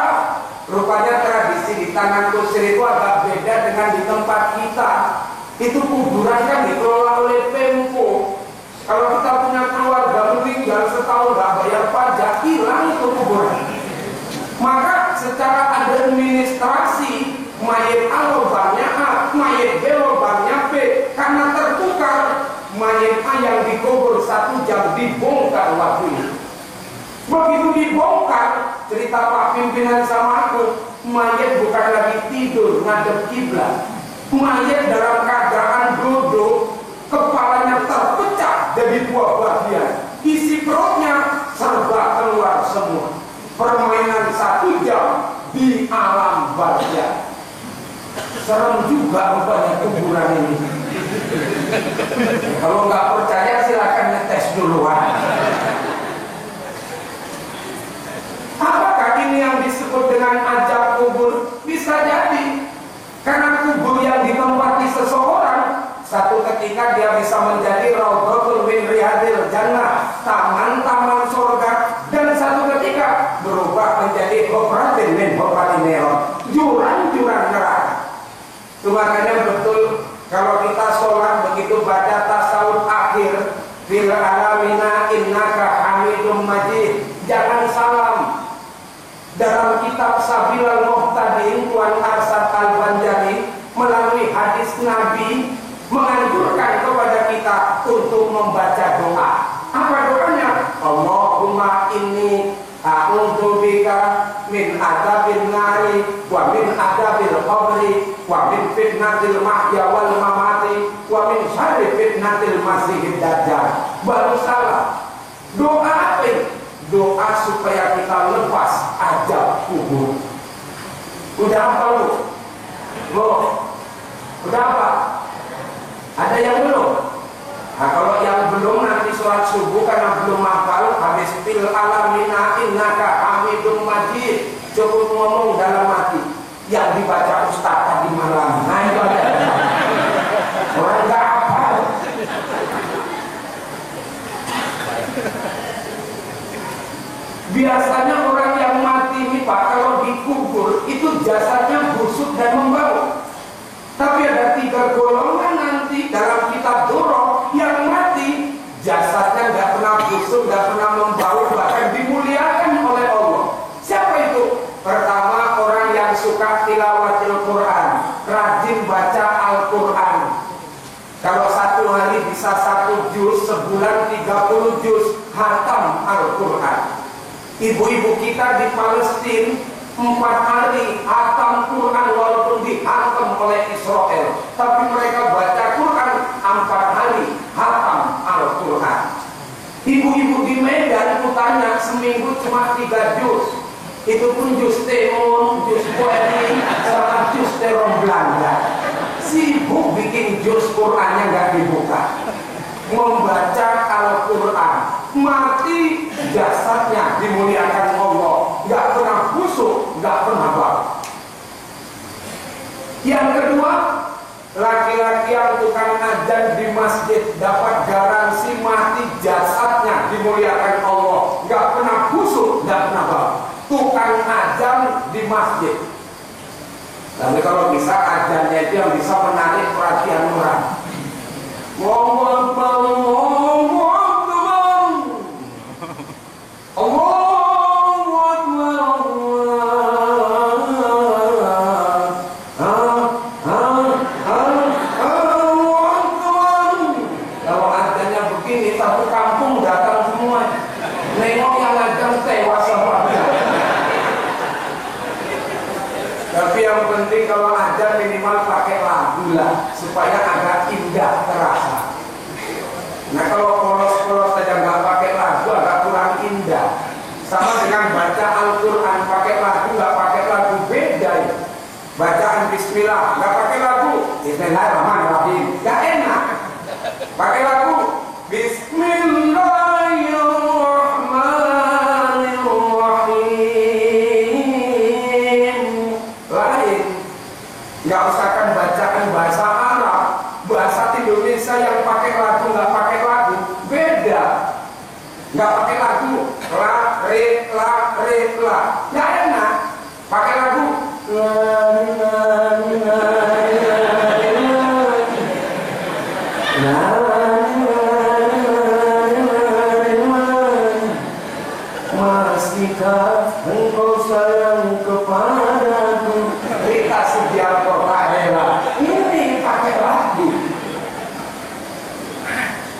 Rupanya tradisi di tanah kusir itu agak beda dengan di tempat kita. Itu kuburan kan dikelola oleh Pemko. Kalau kita punya keluarga meninggal setahun nggak bayar pajak, hilang itu kuburan. Maka secara administrasi mayat A lubangnya A, mayat B lubangnya B. Karena tertukar, mayat A yang dikubur 1 1 jam dibongkar waktu ini. Begitu dibongkar, cerita Pak pimpinan sama aku, mayat bukan lagi tidur ngadep kiblat. Mayat dalam keadaan duduk, kepalanya terpecah jadi 2 bagian. Isi perutnya serba keluar semua. Permainan 1 jam di alam barzah. Serem juga rupanya kuburan ini. Kalau nggak percaya silakan ngetes duluan. Apakah ini yang disebut dengan ajab kubur? Bisa jadi. Karena kubur yang ditempati seseorang, satu ketika dia bisa menjadi raudhatul min riyadil jannah, taman-taman surga, dan satu ketika berubah menjadi hufratin min hufratin nar, jurang-jurang neraka. Itu makanya betul kalau kita sholat begitu baca tasawuf akhir, fil alamina innaka hamidum majid, jangan salam. Dalam kitab Sabilal Muhtadin, Tuan Arsad Al-Banjari melalui hadis Nabi menganjurkan kepada kita untuk membaca doa. Apa doanya? Allahumma inni a'udzubika min adzabil nari wa min adzabil qabri wa min fitnatil mahya wal mamati wa min syarri fitnatil masiihid dajjal. Baru salah. Doa apa ini? Doa supaya kita lepas ajab kubur. Udah apa lu? Udah apa? Ada yang belum? Nah, kalau yang belum nanti sholat subuh karena belum hafal, habis fil alamina innaka hamidum majid, cukup ngomong dalam hati yang dibaca Ustaz tadi malam. Nah itu ada. Orang nggak hafal. Biasanya orang yang mati ini Pak, kalau dikubur itu jasadnya busuk dan membau. Tapi ada 3 golongan nanti dalam kitab Durrah yang mati jasadnya nggak pernah busuk, nggak pernah membau, bahkan dimuliakan oleh Allah. Siapa itu? Pertama, orang yang suka tilawatil Quran, rajin baca Al-Quran. Kalau 1 hari bisa 1 juz, sebulan 30 juz, hatam Al-Quran. Ibu-ibu kita di Palestina 4 hari hatam Quran walaupun dihantam oleh Israel, tapi mereka baca Quran 4 hari hatam Al-Quran. Ibu-ibu di Medan kutanya seminggu cuma 3 juz, itu pun juz Temon, juz Poeni, sama juz Terong Belanda. Sibuk bikin juz Qurannya nggak dibuka, membaca Al-Quran. Mati jasadnya dimuliakan Allah, nggak pernah busuk, nggak pernah bau. Yang kedua, laki-laki yang tukang azan di masjid dapat garansi mati jasadnya dimuliakan Allah, nggak pernah busuk, nggak pernah bau. Tukang azan di masjid. Tapi kalau bisa azannya itu yang bisa menarik perhatian orang. Tapi yang penting kalau ada minimal pakai lagu lah supaya agak indah terasa. Nah kalau polos-polos saja nggak pakai lagu agak kurang indah. Sama dengan baca Al-Quran pakai lagu nggak pakai lagu beda ya. Bacaan Bismillah nggak pakai lagu Bismillahirrahmanirrahim nggak enak. Pakai lagu nggak usahkan bacaan bahasa Arab, bahasa Indonesia yang pakai lagu nggak pakai lagu beda. Nggak pakai lagu la re la nggak enak. Pakai lagu masihkah engkau sayang kepadaku, Rita Sugiarto Kahela, ini pakai lagu.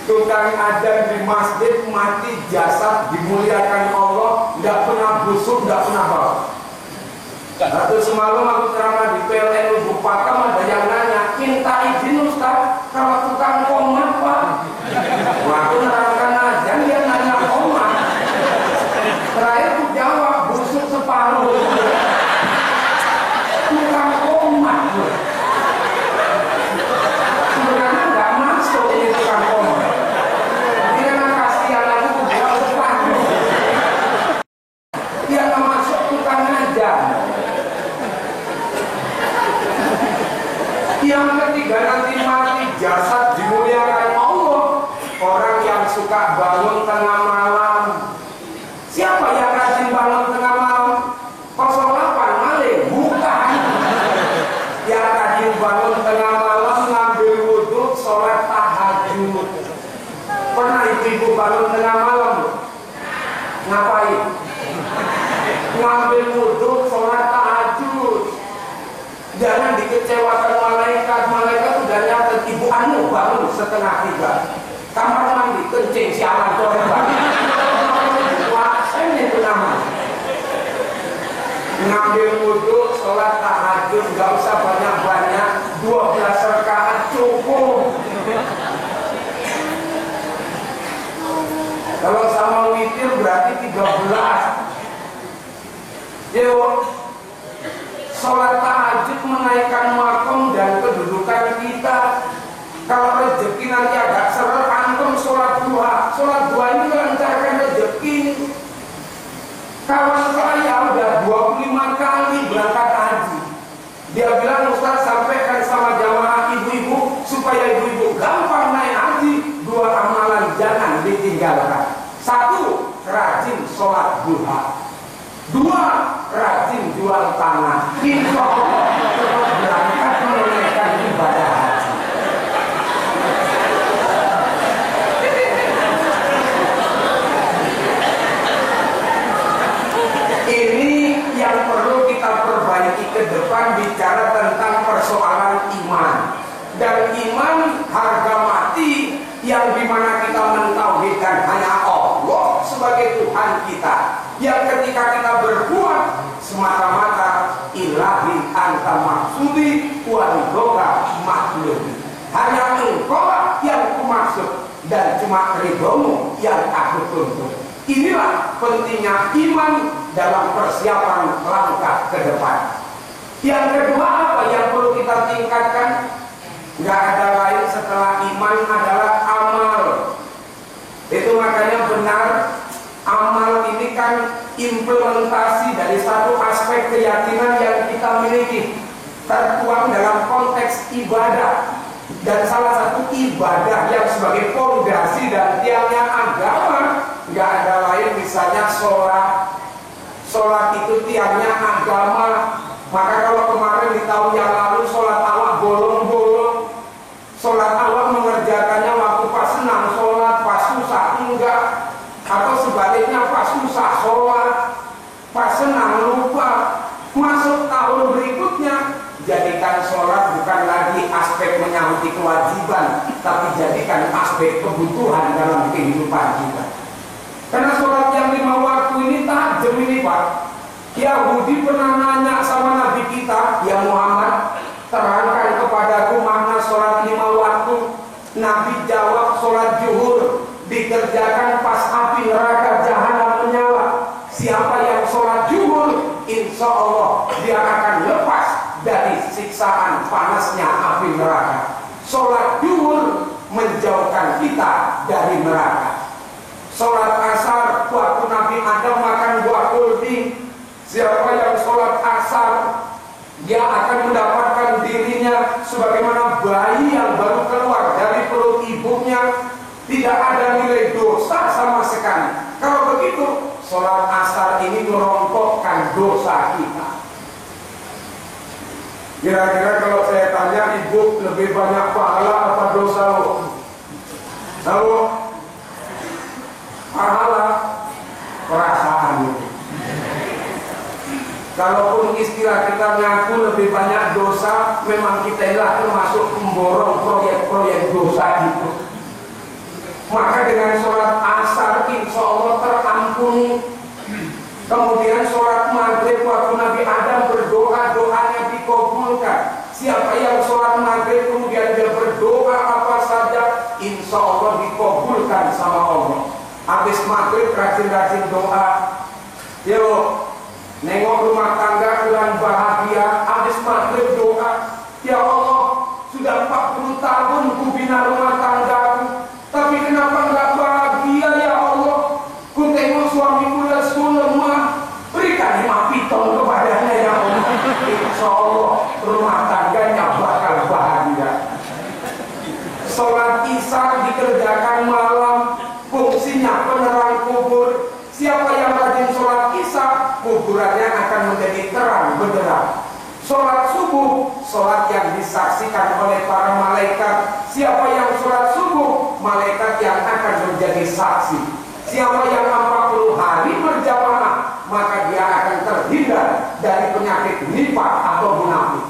tukang adzan di masjid mati jasad dimuliakan Allah, tidak pernah busuk, tidak pernah bau. Satu semalam aku ceramah di PLN Lubuk Pakam, ada yang nanya, minta izin Ustaz kalau tukang komat Pak. Aku nerangkan adzan, dia nanya komat. Terakhir aku jawab busuk separuh. Tukang komat. Sebenarnya nggak masuk ini tukang komat. Dia nggak kasihan aku buat separuh. Dia nggak masuk tukang adzan. Yang ketiga nanti mati jasad dimuliakan Allah. Orang yang suka bangun tengah malam. Siapa yang rajin bangun tengah malam? 08 Male, bukan. Yang rajin bangun tengah malam ngambil wudhu, sholat tahajud. Pernah ibu bangun tengah malam? Ngapain? Ngambil wudhu, sholat tahajud. Jangan dikecewakan malaikat. Malaikat sudah nyatet ibu anu bangun setengah 3. Kamar mandi kencing sialan korban. Ini itu namanya. Ngambil wudhu, sholat tahajud, nggak usah banyak-banyak, 12 rakaat cukup. Kalau sama witir berarti 13. Yuk, sholat tahajud menaikkan makom dan kedudukan kita. Kalau rezeki nanti agak seret, antum sholat duha. Sholat duha ini melancarkan rezeki. Kawan saya udah 25 kali berangkat haji. Dia bilang, Ustaz sampaikan sama jamaah ibu-ibu supaya ibu-ibu gampang naik haji. 2 amalan jangan ditinggalkan. 1, rajin sholat duha. 2, rajin jual tanah. Insya Allah berangkat menunaikan ibadah haji. Ini yang perlu kita perbaiki ke depan, bicara tentang persoalan iman. Dan iman harga mati, yang dimana kita mentauhidkan hanya Allah sebagai Tuhan kita. Yang ketika kita berbuat semata-mata ilahi anta maksudi walidoka maklumi. Hanya engkau yang kumaksud dan cuma ridhomu yang aku tuntut. Inilah pentingnya iman dalam persiapan langkah ke depan. Yang kedua apa yang perlu kita tingkatkan? Gak ada lain setelah iman adalah amal. Itu makanya benar, amal ini kan implementasi dari satu aspek keyakinan yang kita miliki, tertuang dalam konteks ibadah. Dan salah satu ibadah yang sebagai fondasi dan tiangnya agama, nggak ada lain misalnya sholat. Sholat itu tiangnya agama. Maka kalau kemarin di tahun yang lalu sholat awal bolong-bolong, sholat awal mengerjakannya waktu pas senang sholat, pas susah enggak, atau sebaliknya pas susah sholat, pas senang lupa. Masuk tahun berikutnya, jadikan sholat bukan lagi aspek menyangkut kewajiban, tapi jadikan aspek kebutuhan dalam kehidupan kita. Karena sholat yang 5 waktu ini tajam ini Pak. Yahudi pernah nanya sama Nabi kita, ya Muhammad, terangkan kepadaku makna sholat 5 waktu. Nabi jawab, sholat zuhur dikerjakan pas api neraka jahanam menyala. Siapa yang sholat zuhur, insya Allah dia akan lepas dari siksaan panasnya api neraka. Sholat zuhur menjauhkan kita dari neraka. Sholat asar, waktu Nabi Adam makan buah kuldi. Siapa yang sholat asar, dia akan mendapatkan dirinya sebagaimana bayi yang baru keluar dari perut ibunya. Tidak ada nilai dosa sama sekali. Kalau begitu, sholat asar ini merontokkan dosa kita. Kira-kira kalau saya tanya, ibu lebih banyak pahala apa dosa? Tahu? Pahala, perasaan itu. Kalaupun istilah kita ngaku lebih banyak dosa, memang kita lah termasuk pemborong proyek-proyek dosa itu. dengan sholat asar insya Allah terampuni. Kemudian sholat maghrib waktu Nabi Adam berdoa, doanya dikabulkan. Siapa yang sholat maghrib kemudian dia berdoa apa saja, insya Allah dikabulkan sama Allah. Habis maghrib rajin-rajin doa. Yo, nengok rumah tangga bulan bahagia. Habis maghrib doa, ya Allah, sudah 40 tahun ku bina rumah tanggaku, tapi kenapa nggak bahagia ya Allah? Ku tengok suamiku lesu lemah, berikan 5 piton kepadanya ya Allah. Insya Allah rumah tangganya bakal bahagia. Sholat isya dikerjakan malam, fungsinya penerang kubur. Siapa yang rajin sholat isya, kuburannya akan menjadi terang benderang. Sholat subuh, sholat yang disaksikan oleh para malaikat. Siapa yang sholat subuh, malaikat yang akan menjadi saksi. Siapa yang 40 hari berjamaah, maka dia akan terhindar dari penyakit nifaq atau munafik.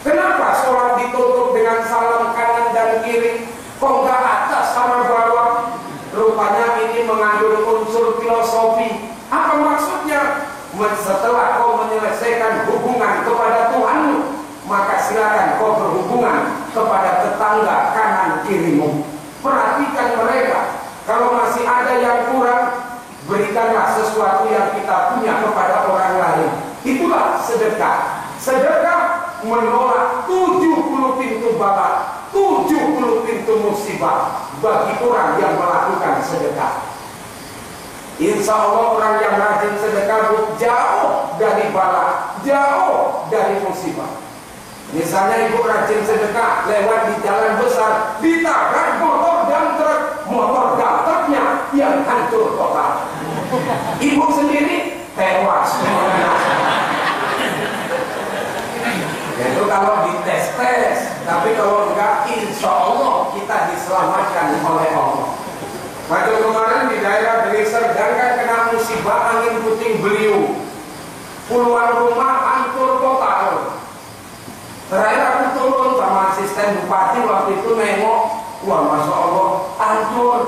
Kenapa sholat ditutup dengan salam kanan dan kiri? Kok nggak atas sama bawah? Rupanya ini mengandung unsur filosofi. Apa maksudnya? Setelah kau menyelesaikan hubungan kepada Tuhanmu, maka silakan kau berhubungan kepada tetangga kanan kirimu. Perhatikan mereka. Kalau masih ada yang kurang, berikanlah sesuatu yang kita punya kepada orang lain. Itulah sedekah. Sedekah menolak 70 pintu bala, 70 pintu musibah bagi orang yang melakukan sedekah. Insya Allah orang yang rajin sedekah jauh dari bala, jauh dari musibah. Misalnya ibu rajin sedekah lewat di jalan besar, ditabrak motor dan truk, motor dan truknya yang hancur total. Ibu sendiri tewas. Itu kalau dites-tes, tapi kalau enggak, insya Allah kita diselamatkan oleh Allah. Waktu kemarin di daerah Deli Serdang kena musibah angin puting beliung, puluhan rumah hancur total. Terakhir aku turun sama asisten bupati waktu itu nengok, wah masya Allah hancur.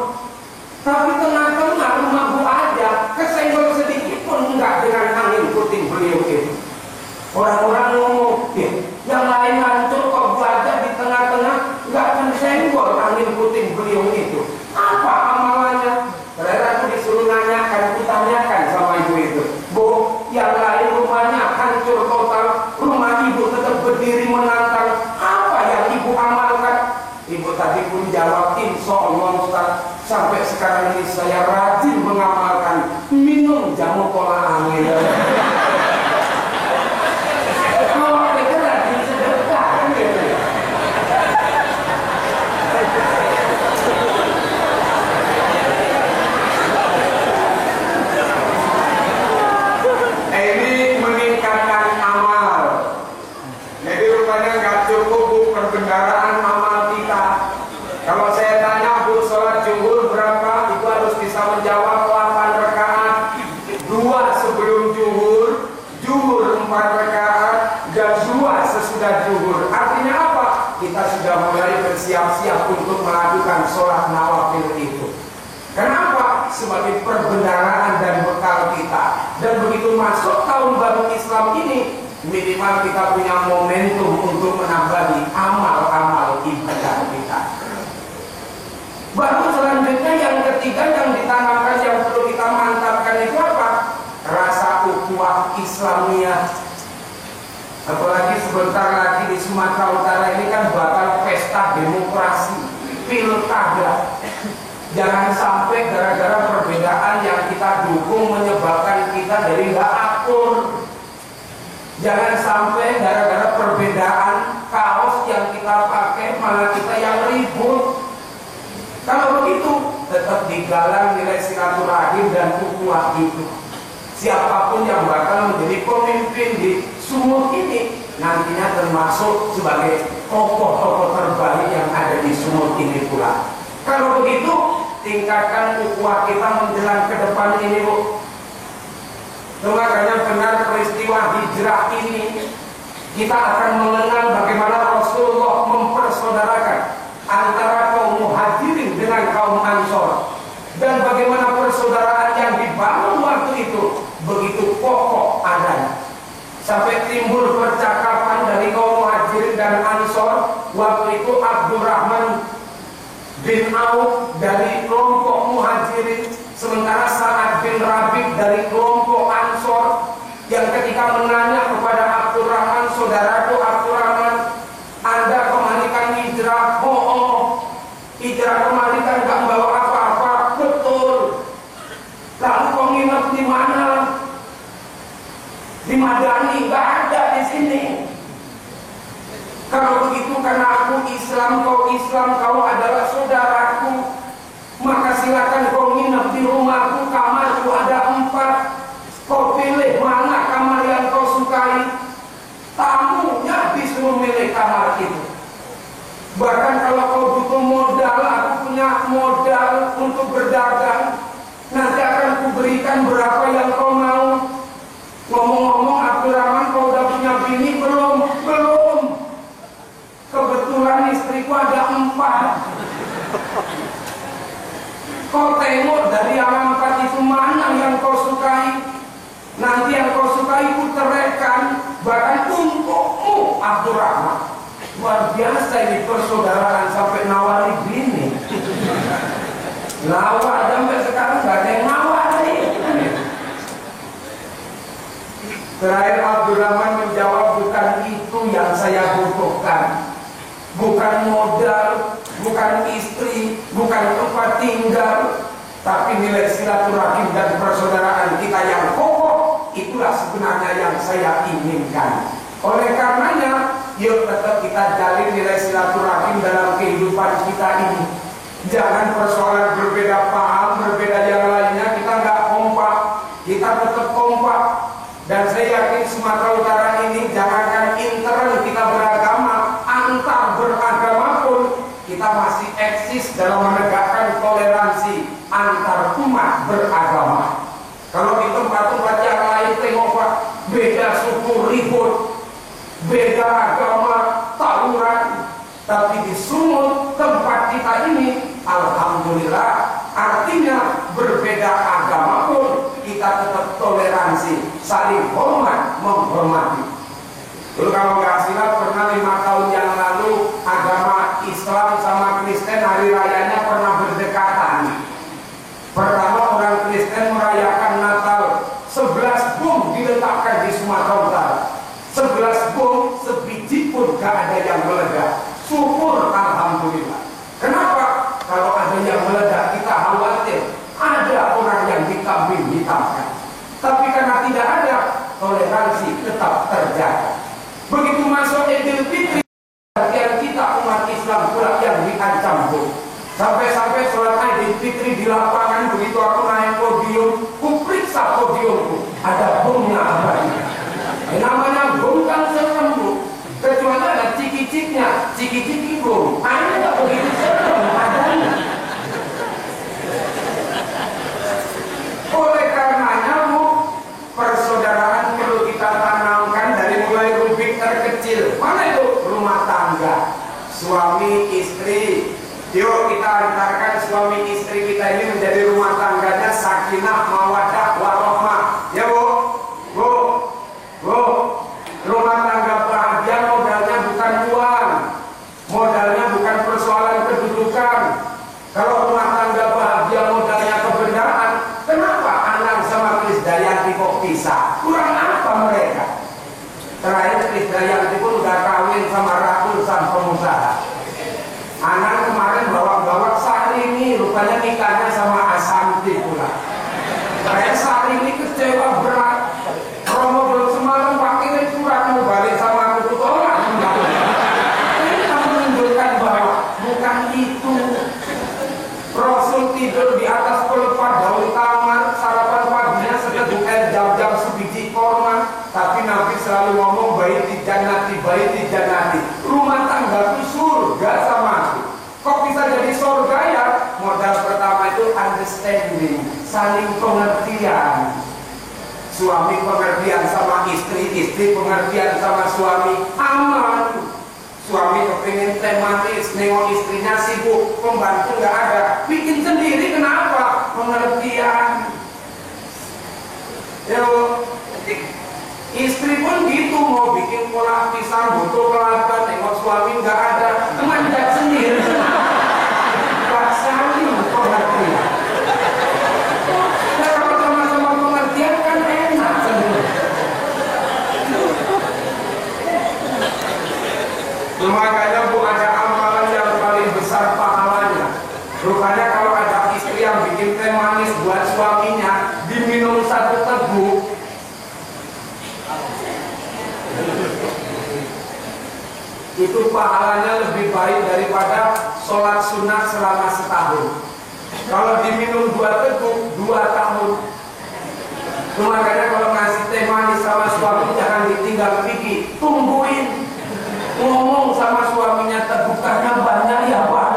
Tapi tengah-tengah rumah Bu aja kesenggol sedikit pun enggak dengan angin puting beliung itu. Orang-orang ngomong, yang lain hancur kok Bu aja di tengah-tengah enggak kesenggol angin puting beliung itu. Apa amalannya? Terakhir aku disuruh nanyakan, kutanyakan sama ibu itu, Bu, yang lain rumahnya hancur total, rumah ibu tetap berdiri menantang. Apa yang ibu amalkan? Ibu tadi pun jawab, insya Allah Ustaz, sampai sekarang ini saya rajin mengamalkan minum jamu pola angin. Kalau kita rajin sedekah kan gitu. Ini meningkatkan amal. Jadi rupanya nggak cukup Bu perbendaharaan amal kita. Kalau saya tanya Bu sholat zuhur berapa, Ibu harus bisa menjawab 8 rakaat, 2 sebelum zuhur, zuhur 4 rakaat, dan 2 sesudah zuhur. Artinya apa? Kita sudah mulai bersiap-siap untuk melakukan sholat nawafil itu. Kenapa? Sebagai perbendaharaan dan bekal kita. Dan begitu masuk tahun baru Islam ini, minimal kita punya momentum untuk menambah amal-amal ibadah kita. Baru selanjutnya yang ketiga yang ditanamkan, yang perlu kita mantapkan itu apa? Rasa ukhuwah Islamiyah. Apalagi sebentar lagi di Sumatera Utara ini kan bakal pesta demokrasi, pilkada. Jangan sampai gara-gara perbedaan yang kita dukung menyebabkan kita dari nggak akur. Jangan sampai gara-gara perbedaan kaos yang kita pakai malah kita yang ribut. Kalau begitu tetap digalang nilai silaturahim dan ukhuwah itu. Siapapun yang bakal menjadi pemimpin di Sumut ini nantinya termasuk sebagai tokoh-tokoh terbaik yang ada di Sumut ini pula. Kalau begitu, tingkatkan ukhuwah kita menjelang ke depan ini, Bu. Makanya benar peristiwa hijrah ini, kita akan mengenal bagaimana Rasulullah mempersaudarakan antara kaum muhajirin dengan kaum Ansor. Dan bagaimana persaudaraan yang dibangun waktu itu begitu kokoh adanya. Sampai timbul percakapan dari kaum Muhajirin dan Ansor. Waktu itu Abdurrahman bin Auf dari kelompok Muhajirin, sementara Sa'ad bin Rabi' dari kelompok Ansor, yang ketika menanya kepada Abdurrahman, saudaraku Abdurrahman, Anda kemanikan hijrah? Oh, hijrah kemanikan gak membawa apa-apa. Betul. Lalu kau nginep di mana? Di Madani? Gak ada di sini. Kalau begitu karena aku Islam, kau adalah saudaraku, maka silakan kau nginep di rumahku. Kamarku ada 4. Kau pilih mana kamar yang kau sukai. Tamunya disuruh milih kamar itu. Bahkan kalau kau butuh modal, aku punya modal untuk berdagang. Nanti akan kuberikan berapa yang kau mau. Ngomong-ngomong Abdurrahman, kau udah punya bini belum? Belum. Kebetulan istriku ada 4. Kau tengok dari yang 4 itu mana yang kau sukai. Nanti yang kau sukai ku ceraikan, bahkan untukmu Abdurrahman. Luar biasa ini persaudaraan sampai nawari bini. Nawar sampai sekarang gak ada yang nawari. Terakhir Abdurrahman menjawab, bukan itu yang saya butuhkan. Bukan modal, bukan istri, bukan tempat tinggal, tapi nilai silaturahim dan persaudaraan kita yang kokoh. Itulah sebenarnya yang saya inginkan. Oleh karenanya, yuk tetap kita jalin nilai silaturahim dalam kehidupan kita ini. Jangan persoalan berbeda paham, berbeda yang lainnya, kita nggak kompak. Kita tetap kompak. Dan saya yakin Sumatera Utara ini, jangankan intern kita beragama, antar beragama pun kita masih eksis dalam menegakkan toleransi antar umat beragama. Kalau di tempat-tempat yang lain tengok Pak, beda suku ribut, beda agama tawuran, tapi di Sumut tempat kita ini, alhamdulillah, artinya berbeda agama pun kita tetap toleransi, saling hormat, menghormati. Dulu kalau nggak silap pernah 5 tahun yang lalu agama Islam sama Kristen hari rayanya pernah berdekatan. Pertama orang Kristen merayakan Natal, 11 bom diletakkan di Sumatera Utara. 11 bom, sebiji pun gak ada yang meledak. Syukur alhamdulillah. Kenapa? Kalau ada yang meledak kita khawatir ada orang yang dikambing hitamkan. Tapi karena tidak ada, toleransi tetap terjaga. Begitu masuk Idul Fitri, bagian kita umat Islam pula yang diancam bom. Sampai-sampai sholat Idul Fitri di lapangan, begitu aku naik podium, ku periksa podiumku, ada bomnya apa ini? Namanya bom kan serem Bu, kecuali ada ciki-ciknya, ciki-ciki bom. Ini nggak begitu serem adanya. Oleh karenanya Bu, persaudaraan perlu kita tanamkan dari mulai rubik terkecil. Mana itu? Rumah tangga, suami istri. Yuk kita antarkan suami istri kita ini menjadi rumah tangganya sakinah, mawaddah, warahmah. Ya Bu, Bu, Bu. Rumah tangga bahagia modalnya bukan uang, modalnya bukan persoalan kedudukan. Kalau rumah tangga bahagia modalnya kebenaran, kenapa Anang sama Krisdayanti kok pisah? Kurang apa mereka? Terakhir Krisdayanti pun udah kawin sama ratusan pengusaha. Anak kemarin bawa-bawa Syahrini, rupanya nikahnya sama Asanti pula. Saya Syahrini kecewa berat. Romo belum semalam pakai surat mau balik sama aku tuh orang. Ini menunjukkan bahwa bukan itu. Rasul tidur di atas pelepah daun tamar, sarapan paginya seteguk air jam-jam sebiji korma. Tapi Nabi selalu ngomong baiti jannati, rumah tanggaku surga sama aku. Kok bisa jadi surga ya? Modal pertama itu understanding, saling pengertian. Suami pengertian sama istri, istri pengertian sama suami, aman. Suami kepingin teh manis, nengok istrinya sibuk, pembantu nggak ada, bikin Istri pun gitu, mau bikin pola pisang butuh kelapa, nengok suami nggak ada, manjat sendiri. Pak saling pengertian. Nah, kalau sama-sama pengertian kan enak sendiri. Makanya Bu, ada amalan yang paling besar pahalanya. Rupanya kalau ada istri yang bikin teh manis buat suaminya, diminum satu teguk, itu pahalanya lebih baik daripada sholat sunat selama setahun. Kalau diminum 2 teguk 2 tahun. Makanya kalau ngasih teh manis sama suami jangan ditinggal pergi, tungguin. Ngomong sama suaminya, tegukannya banyak ya Pak.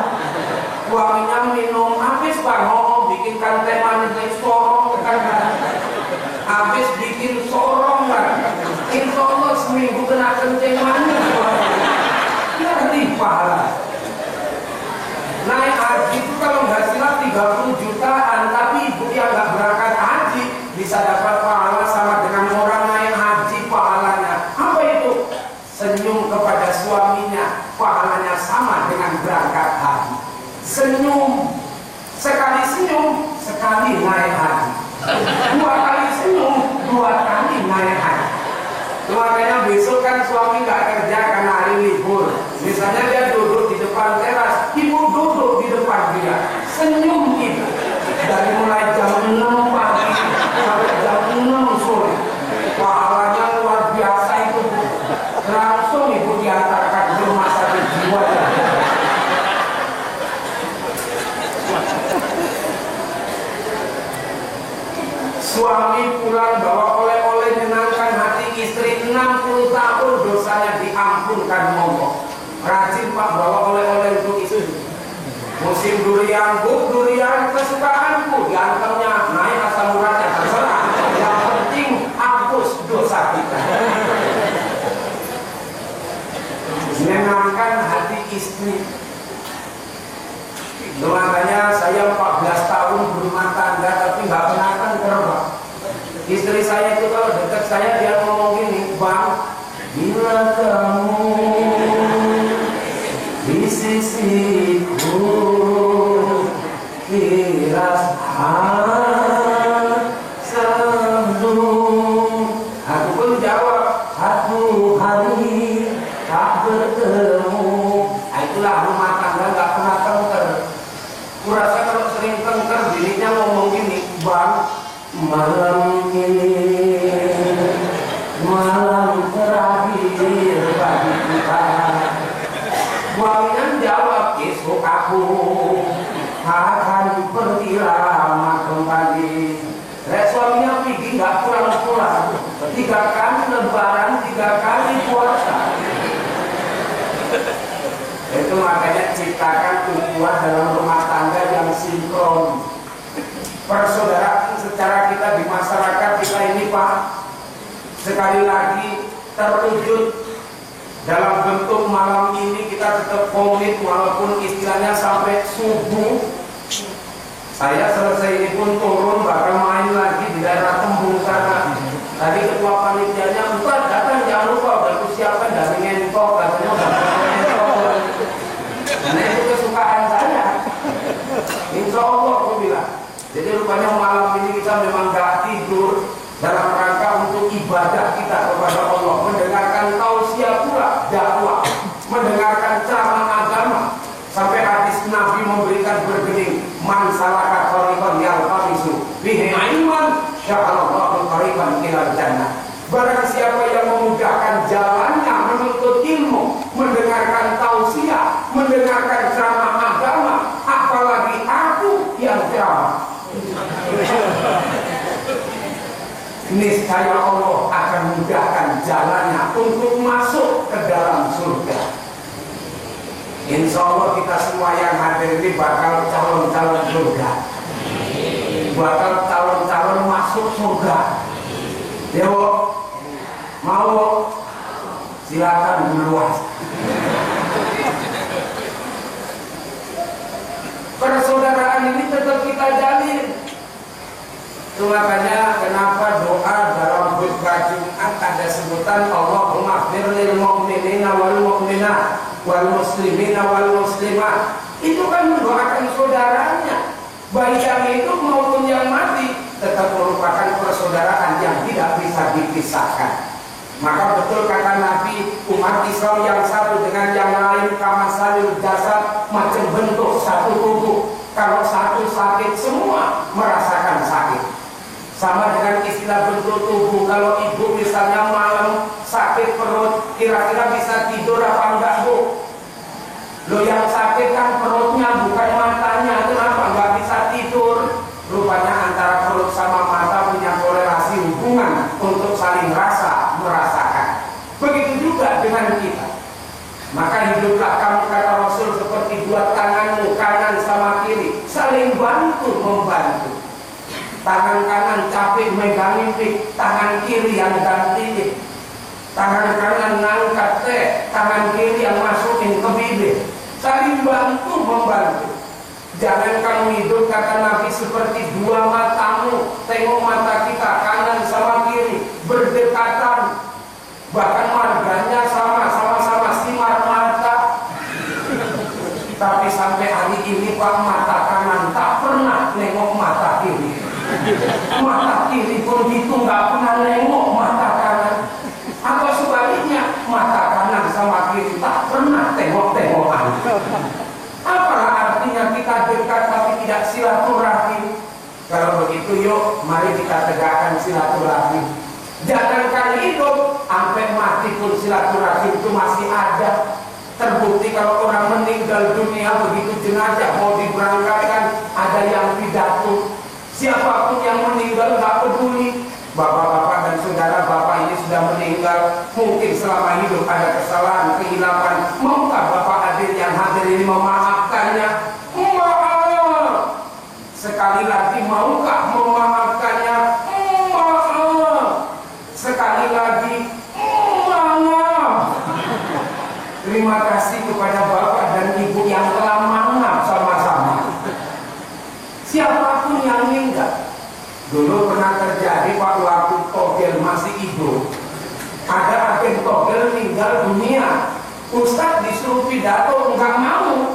Suaminya minum habis Pak, ngomong bikinkan teh manis dari sorong kan. Habis bikin sorong kan. Insya Allah seminggu kena kencing manis. Ngerti pahala. Naik haji itu kalau nggak silap 30 jutaan, tapi ibu yang nggak berangkat haji bisa dapat pahala sama dengan orang naik haji pahalanya. Apa itu? Senyum kepada suaminya, pahalanya sama dengan berangkat haji. Senyum, sekali senyum, sekali naik haji. 2 kali senyum, 2 kali naik haji. Makanya besok kan suami nggak kerja karena hari libur. Misalnya dia duduk di depan teras, ibu duduk di depan dia, senyum ibu. Dari mulai jam 6 pagi sampai jam 6 sore, pahalanya luar biasa itu. Langsung ibu diantarkan ke rumah sakit jiwa. Suami pulang bawa oleh-oleh menyenangkan hati istri, 60 tahun dosanya diampunkan monggo. Rajin Pak bawa oleh-oleh untuk istri. Musim durian, Bu, durian kesukaanku, diantarnya naik asam uratnya terserah. Yang penting hapus dosa kita. Menyenangkan hati istri. Makanya saya 14 tahun berumah tangga tapi nggak pernah kanker Pak. Istri saya itu kalau dekat saya dia ngomong gini, Bang, bila kamu di sisiku dirasakan sendu. Aku pun jawab, 1 hari tak bertemu. Nah, itulah rumah tangga nggak pernah kanker. Kurasa kalau sering kanker, bininya ngomong gini, Bang, malam ini malam terakhir bagi kita. Suaminya jawab, esok aku akan pergi lama kembali. Suaminya pergi nggak pulang-pulang. 3 kali lebaran, 3 kali puasa. Itu makanya ciptakan ukhuwah dalam rumah tangga yang sinkron. Persaudaraan secara kita di masyarakat kita ini Pak, sekali lagi terwujud dalam bentuk malam ini. Kita tetap komit walaupun istilahnya sampai subuh. Saya selesai ini pun turun bakal main lagi di daerah Tembung sana. Tadi ketua panitianya, Ustaz datang jangan lupa udah persiapan dari ngentok katanya udah ngentok. Karena itu kesukaan saya. Insya Allah aku bilang. Jadi rupanya malam ini kita memang gak tidur dalam rangka untuk ibadah kita kepada Allah, mendengarkan tausiah pula dakwah, mendengarkan ceramah agama, sampai hadis Nabi memberikan bergening, man salaka thariqan yaltamisu bihi ilman sya'allahu thariqan ilal jannah. Barang siapa yang memudahkan jalannya menuntut ilmu, mendengarkan tausiah, mendengarkan ceramah agama, apalagi aku yang ceramah, niscaya Allah akan mudahkan jalannya untuk masuk ke dalam surga. Insya Allah kita semua yang hadir ini bakal calon-calon surga, bakal calon-calon masuk surga. Yo, mau silakan berluas. Persaudaraan ini tetap kita jalin. Itu makanya kenapa doa dalam khutbah Jumat tadi ada sebutan Allahumma ighfir lil mu'minina wal mu'minat wal muslimina wal muslimat. Itu kan mendoakan saudaranya, baik yang hidup maupun yang mati, tetap merupakan persaudaraan yang tidak bisa dipisahkan. Maka betul kata Nabi, umat Islam yang satu dengan yang lain kamasalil jasad, macam bentuk satu tubuh. Kalau satu sakit, semua merasakan sakit. Sama dengan istilah bentuk tubuh. Kalau ibu misalnya malam sakit perut, kira-kira bisa tidur apa enggak, Bu? Lo yang sakit kan perutnya, bukan matanya. Kenapa nggak bisa tidur? Rupanya antara perut sama mata punya korelasi hubungan untuk saling merasakan. Begitu juga dengan kita. Maka hiduplah kamu, kata Rasul, seperti dua tanganmu, kanan sama kiri, saling bantu membantu. Tangan kanan capek megangin pik, tangan kiri yang gantiin. Tangan kanan ngangkat teh, tangan kiri yang masukin ke bibir. Saling bantu membantu. Jangan kamu hidup, kata Nabi, seperti dua matamu. Tengok mata kita kanan sama kiri berdekatan, bahkan marganya sama-sama sinar mata. Tapi sampai hari ini Pak, mata kanan tak pernah nengok mata kiri. Mata kiri pun itu nggak pernah nengok mata kanan. Atau sebaliknya, mata kanan sama kiri tak pernah tengok-tengokan. Apalah artinya kita dekat tapi tidak silaturahim? Kalau begitu yuk, mari kita tegakkan silaturahim. Jangankan hidup, sampai mati pun silaturahim itu masih ada. Terbukti kalau orang meninggal dunia, begitu jenazah mau diberangkatkan, ada yang pidato. Siapapun yang meninggal gak peduli. Bapak-bapak dan saudara, bapak ini sudah meninggal, mungkin selama hidup ada kesalahan, kehilapan. Maukah bapak hadir yang hadir ini memaafkannya? Maaf. Sekali lagi, maukah memaafkannya? Maaf. Sekali lagi, maaf. Terima kasih kepada bapak dan ibu yang telah maaf sama-sama. Siapapun yang meninggal. Dulu pernah terjadi Pak, waktu Togel masih hidup, ada agen Togel meninggal dunia. Ustadz disuruh pidato, enggak mau.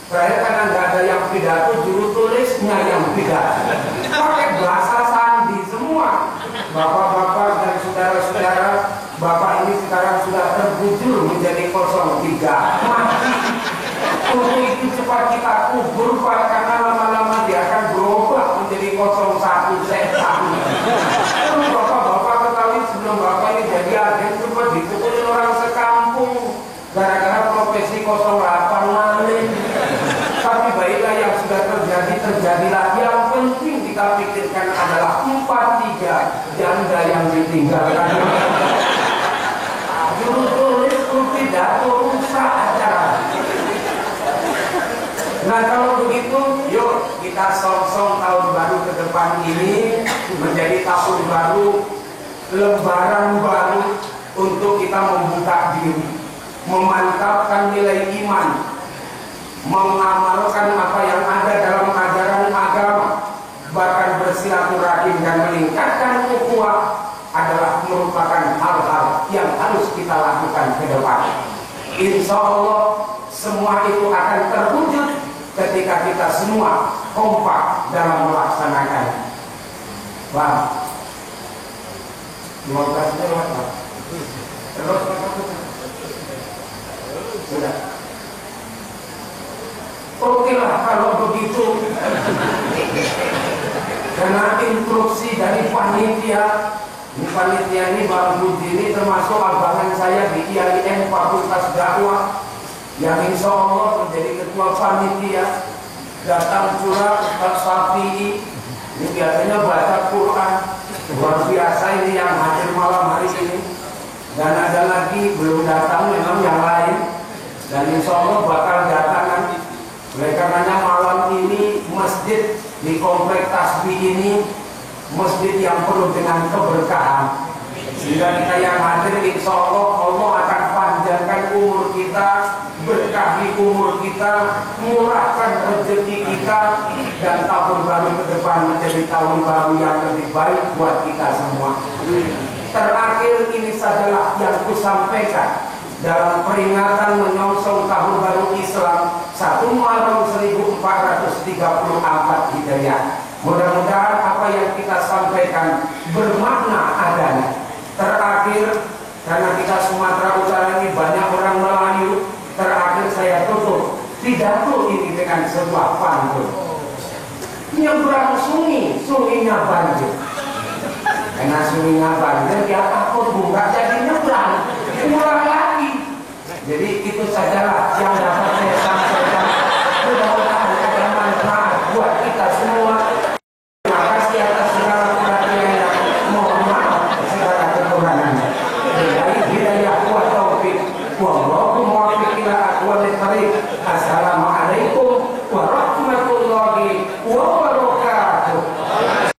Saya karena enggak ada yang pidato, juru tulisnya yang pidato. Pakai bahasa sandi semua. Bapak-bapak dan saudara-saudara, bapak ini sekarang sudah terbujur menjadi 03. Mati. Untuk itu cepat kita kubur Pak, karena lama-lama dia akan berubah menjadi 01 setan. Terus bapak-bapak ketahui sebelum bapak ini jadi agen sempat dipukulin orang sekampung gara-gara profesi 08 maling. Tapi baiklah, yang sudah terjadilah. Yang penting kita pikirkan adalah 43 janda yang ditinggalkan. Juru tulis pidato rusak acara. Nah kalau begitu, yuk kita song-song tahun baru ke depan ini menjadi tahun baru, lembaran baru untuk kita membuka diri, memantapkan nilai iman, mengamalkan apa yang ada dalam ajaran agama, bahkan bersilaturahim dan meningkatkan ukhuwah adalah merupakan hal-hal yang harus kita lakukan ke depan. Insya Allah semua itu akan terwujud ketika kita semua kompak dalam melaksanakannya. Wah, 15 lewat Pak. Terus sudah. Oke lah kalau begitu. Karena instruksi dari panitia, ini Bang Budi ini termasuk abangan saya di IAIN Fakultas Dakwah, yang insya Allah menjadi ketua panitia. Datang pula Ustaz Syafi'i, ini biasanya baca Quran, luar biasa ini yang hadir malam hari ini. Dan ada lagi belum datang memang yang lain, dan insya Allah bakal datangan. Oleh karenanya malam ini masjid di komplek Tasbih ini masjid yang penuh dengan keberkahan, sehingga kita yang hadir insya Allah akan panjangkan umur kita, berkahi umur kita, murahkan rezeki kita, dan tahun baru ke depan menjadi tahun baru yang lebih baik buat kita semua. Terakhir ini sajalah yang kusampaikan dalam peringatan menyongsong tahun baru Islam 1 Muharram 1434 Hijriah. Mudah-mudahan apa yang kita sampaikan bermakna adanya. Terakhir, karena kita Sumatera Utara ini banyak orang Melayu, terakhir saya tutup pidato ini dengan sebuah pantun. Nyebrang sungai, sungainya banjir. Karena sungainya banjir, dia takut buka jadi nyebrang, ulang lagi. Jadi itu sajalah yang dapat saya sampaikan. Mudah-mudahan ada manfaat buat kita semua. Terima kasih atas segala perhatiannya. Mohon maaf segala kekurangannya. Dari hidayah wa taufik. Wallahu muwaffiq ila aqwamit thariq. Assalamualaikum.